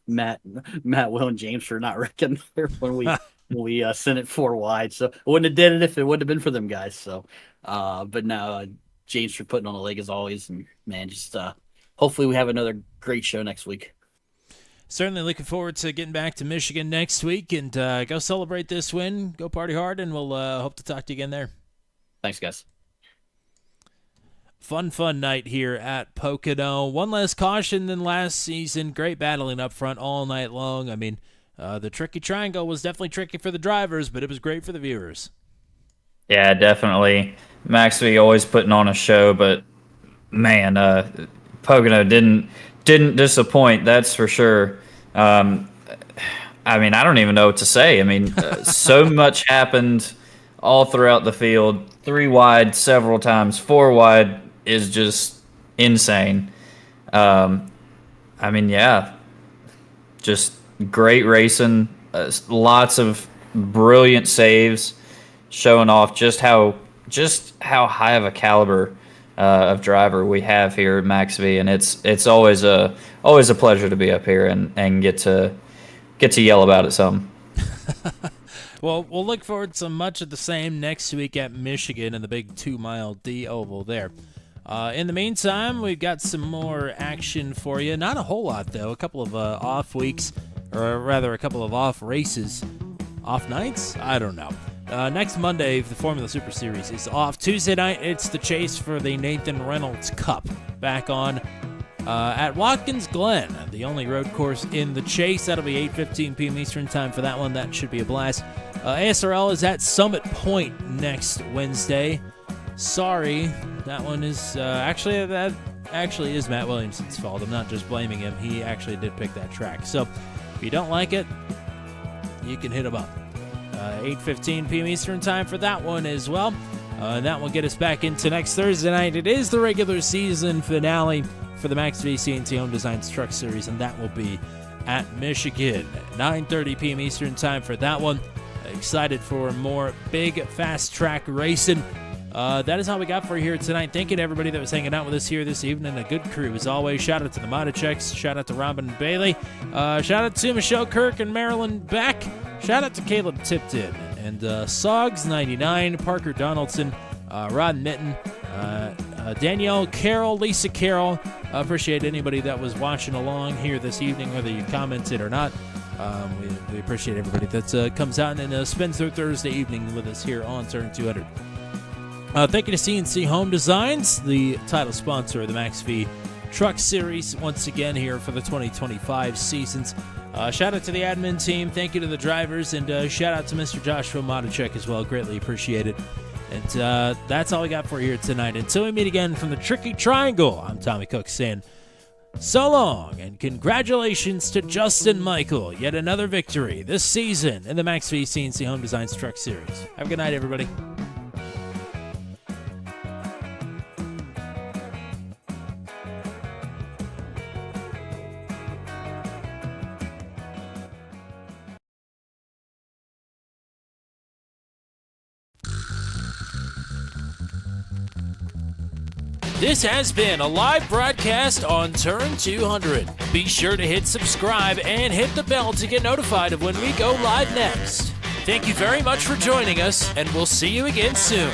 Matt, Will, and James for not wrecking there when we sent it 4 wide. So I wouldn't have did it if it wouldn't have been for them guys. So, but no, James for putting on the leg as always, and man, just hopefully we have another great show next week. Certainly looking forward to getting back to Michigan next week and go celebrate this win, go party hard, and we'll hope to talk to you again there. Thanks, guys. Fun night here at Pocono. One less caution than last season. Great battling up front all night long. I mean, the tricky triangle was definitely tricky for the drivers, but it was great for the viewers. Yeah, definitely. Maxby always putting on a show, but man, Pocono didn't disappoint. That's for sure. Um, I mean, I don't even know what to say. I mean, so much happened all throughout the field. 3 wide several times. 4 wide is just insane. I mean, yeah, just great racing. Lots of brilliant saves, showing off just how high of a caliber of driver we have here at MaxV, and it's always a pleasure to be up here and get to yell about it some. Well, we'll look forward to much of the same next week at Michigan in the big 2-mile D Oval there. In the meantime, we've got some more action for you. Not a whole lot, though. A couple of off weeks, or rather a couple of off races. Off nights? I don't know. Next Monday, the Formula Super Series is off. Tuesday night, it's the chase for the Nathan Reynolds Cup back on at Watkins Glen, the only road course in the chase. That'll be 8:15 p.m. Eastern time for that one. That should be a blast. ASRL is at Summit Point next Wednesday. Sorry, that one is that actually is Matt Williamson's fault. I'm not just blaming him. He actually did pick that track. So if you don't like it, you can hit him up. 8:15 p.m. Eastern time for that one as well. That will get us back into next Thursday night. It is the regular season finale for the MaxV CNC Home Designs Truck Series, and that will be at Michigan at 9:30 p.m. Eastern time for that one. Excited for more big, fast track racing. That is all we got for you here tonight. Thank you to everybody that was hanging out with us here this evening. A good crew as always. Shout out to the Moticheks. Shout out to Robin Bailey. Shout out to Michelle Kirk and Marilyn Beck. Shout out to Caleb Tipton and Sogs99, Parker Donaldson, Rod Mitten, Danielle Carroll, Lisa Carroll. Appreciate anybody that was watching along here this evening, whether you commented or not. We appreciate everybody that comes out and spends their Thursday evening with us here on Turn 200. Thank you to CNC Home Designs, the title sponsor of the MaxV Truck Series, once again here for the 2025 seasons. Shout out to the admin team. Thank you to the drivers, and shout out to Mr. Joshua Motichek as well. Greatly appreciated. And that's all we got for you here tonight. Until we meet again from the Tricky Triangle, I'm Tommy Cook saying so long, and congratulations to Justin Michael. Yet another victory this season in the MaxV CNC Home Designs Truck Series. Have a good night, everybody. This has been a live broadcast on Turn 200. Be sure to hit subscribe and hit the bell to get notified of when we go live next. Thank you very much for joining us, and we'll see you again soon.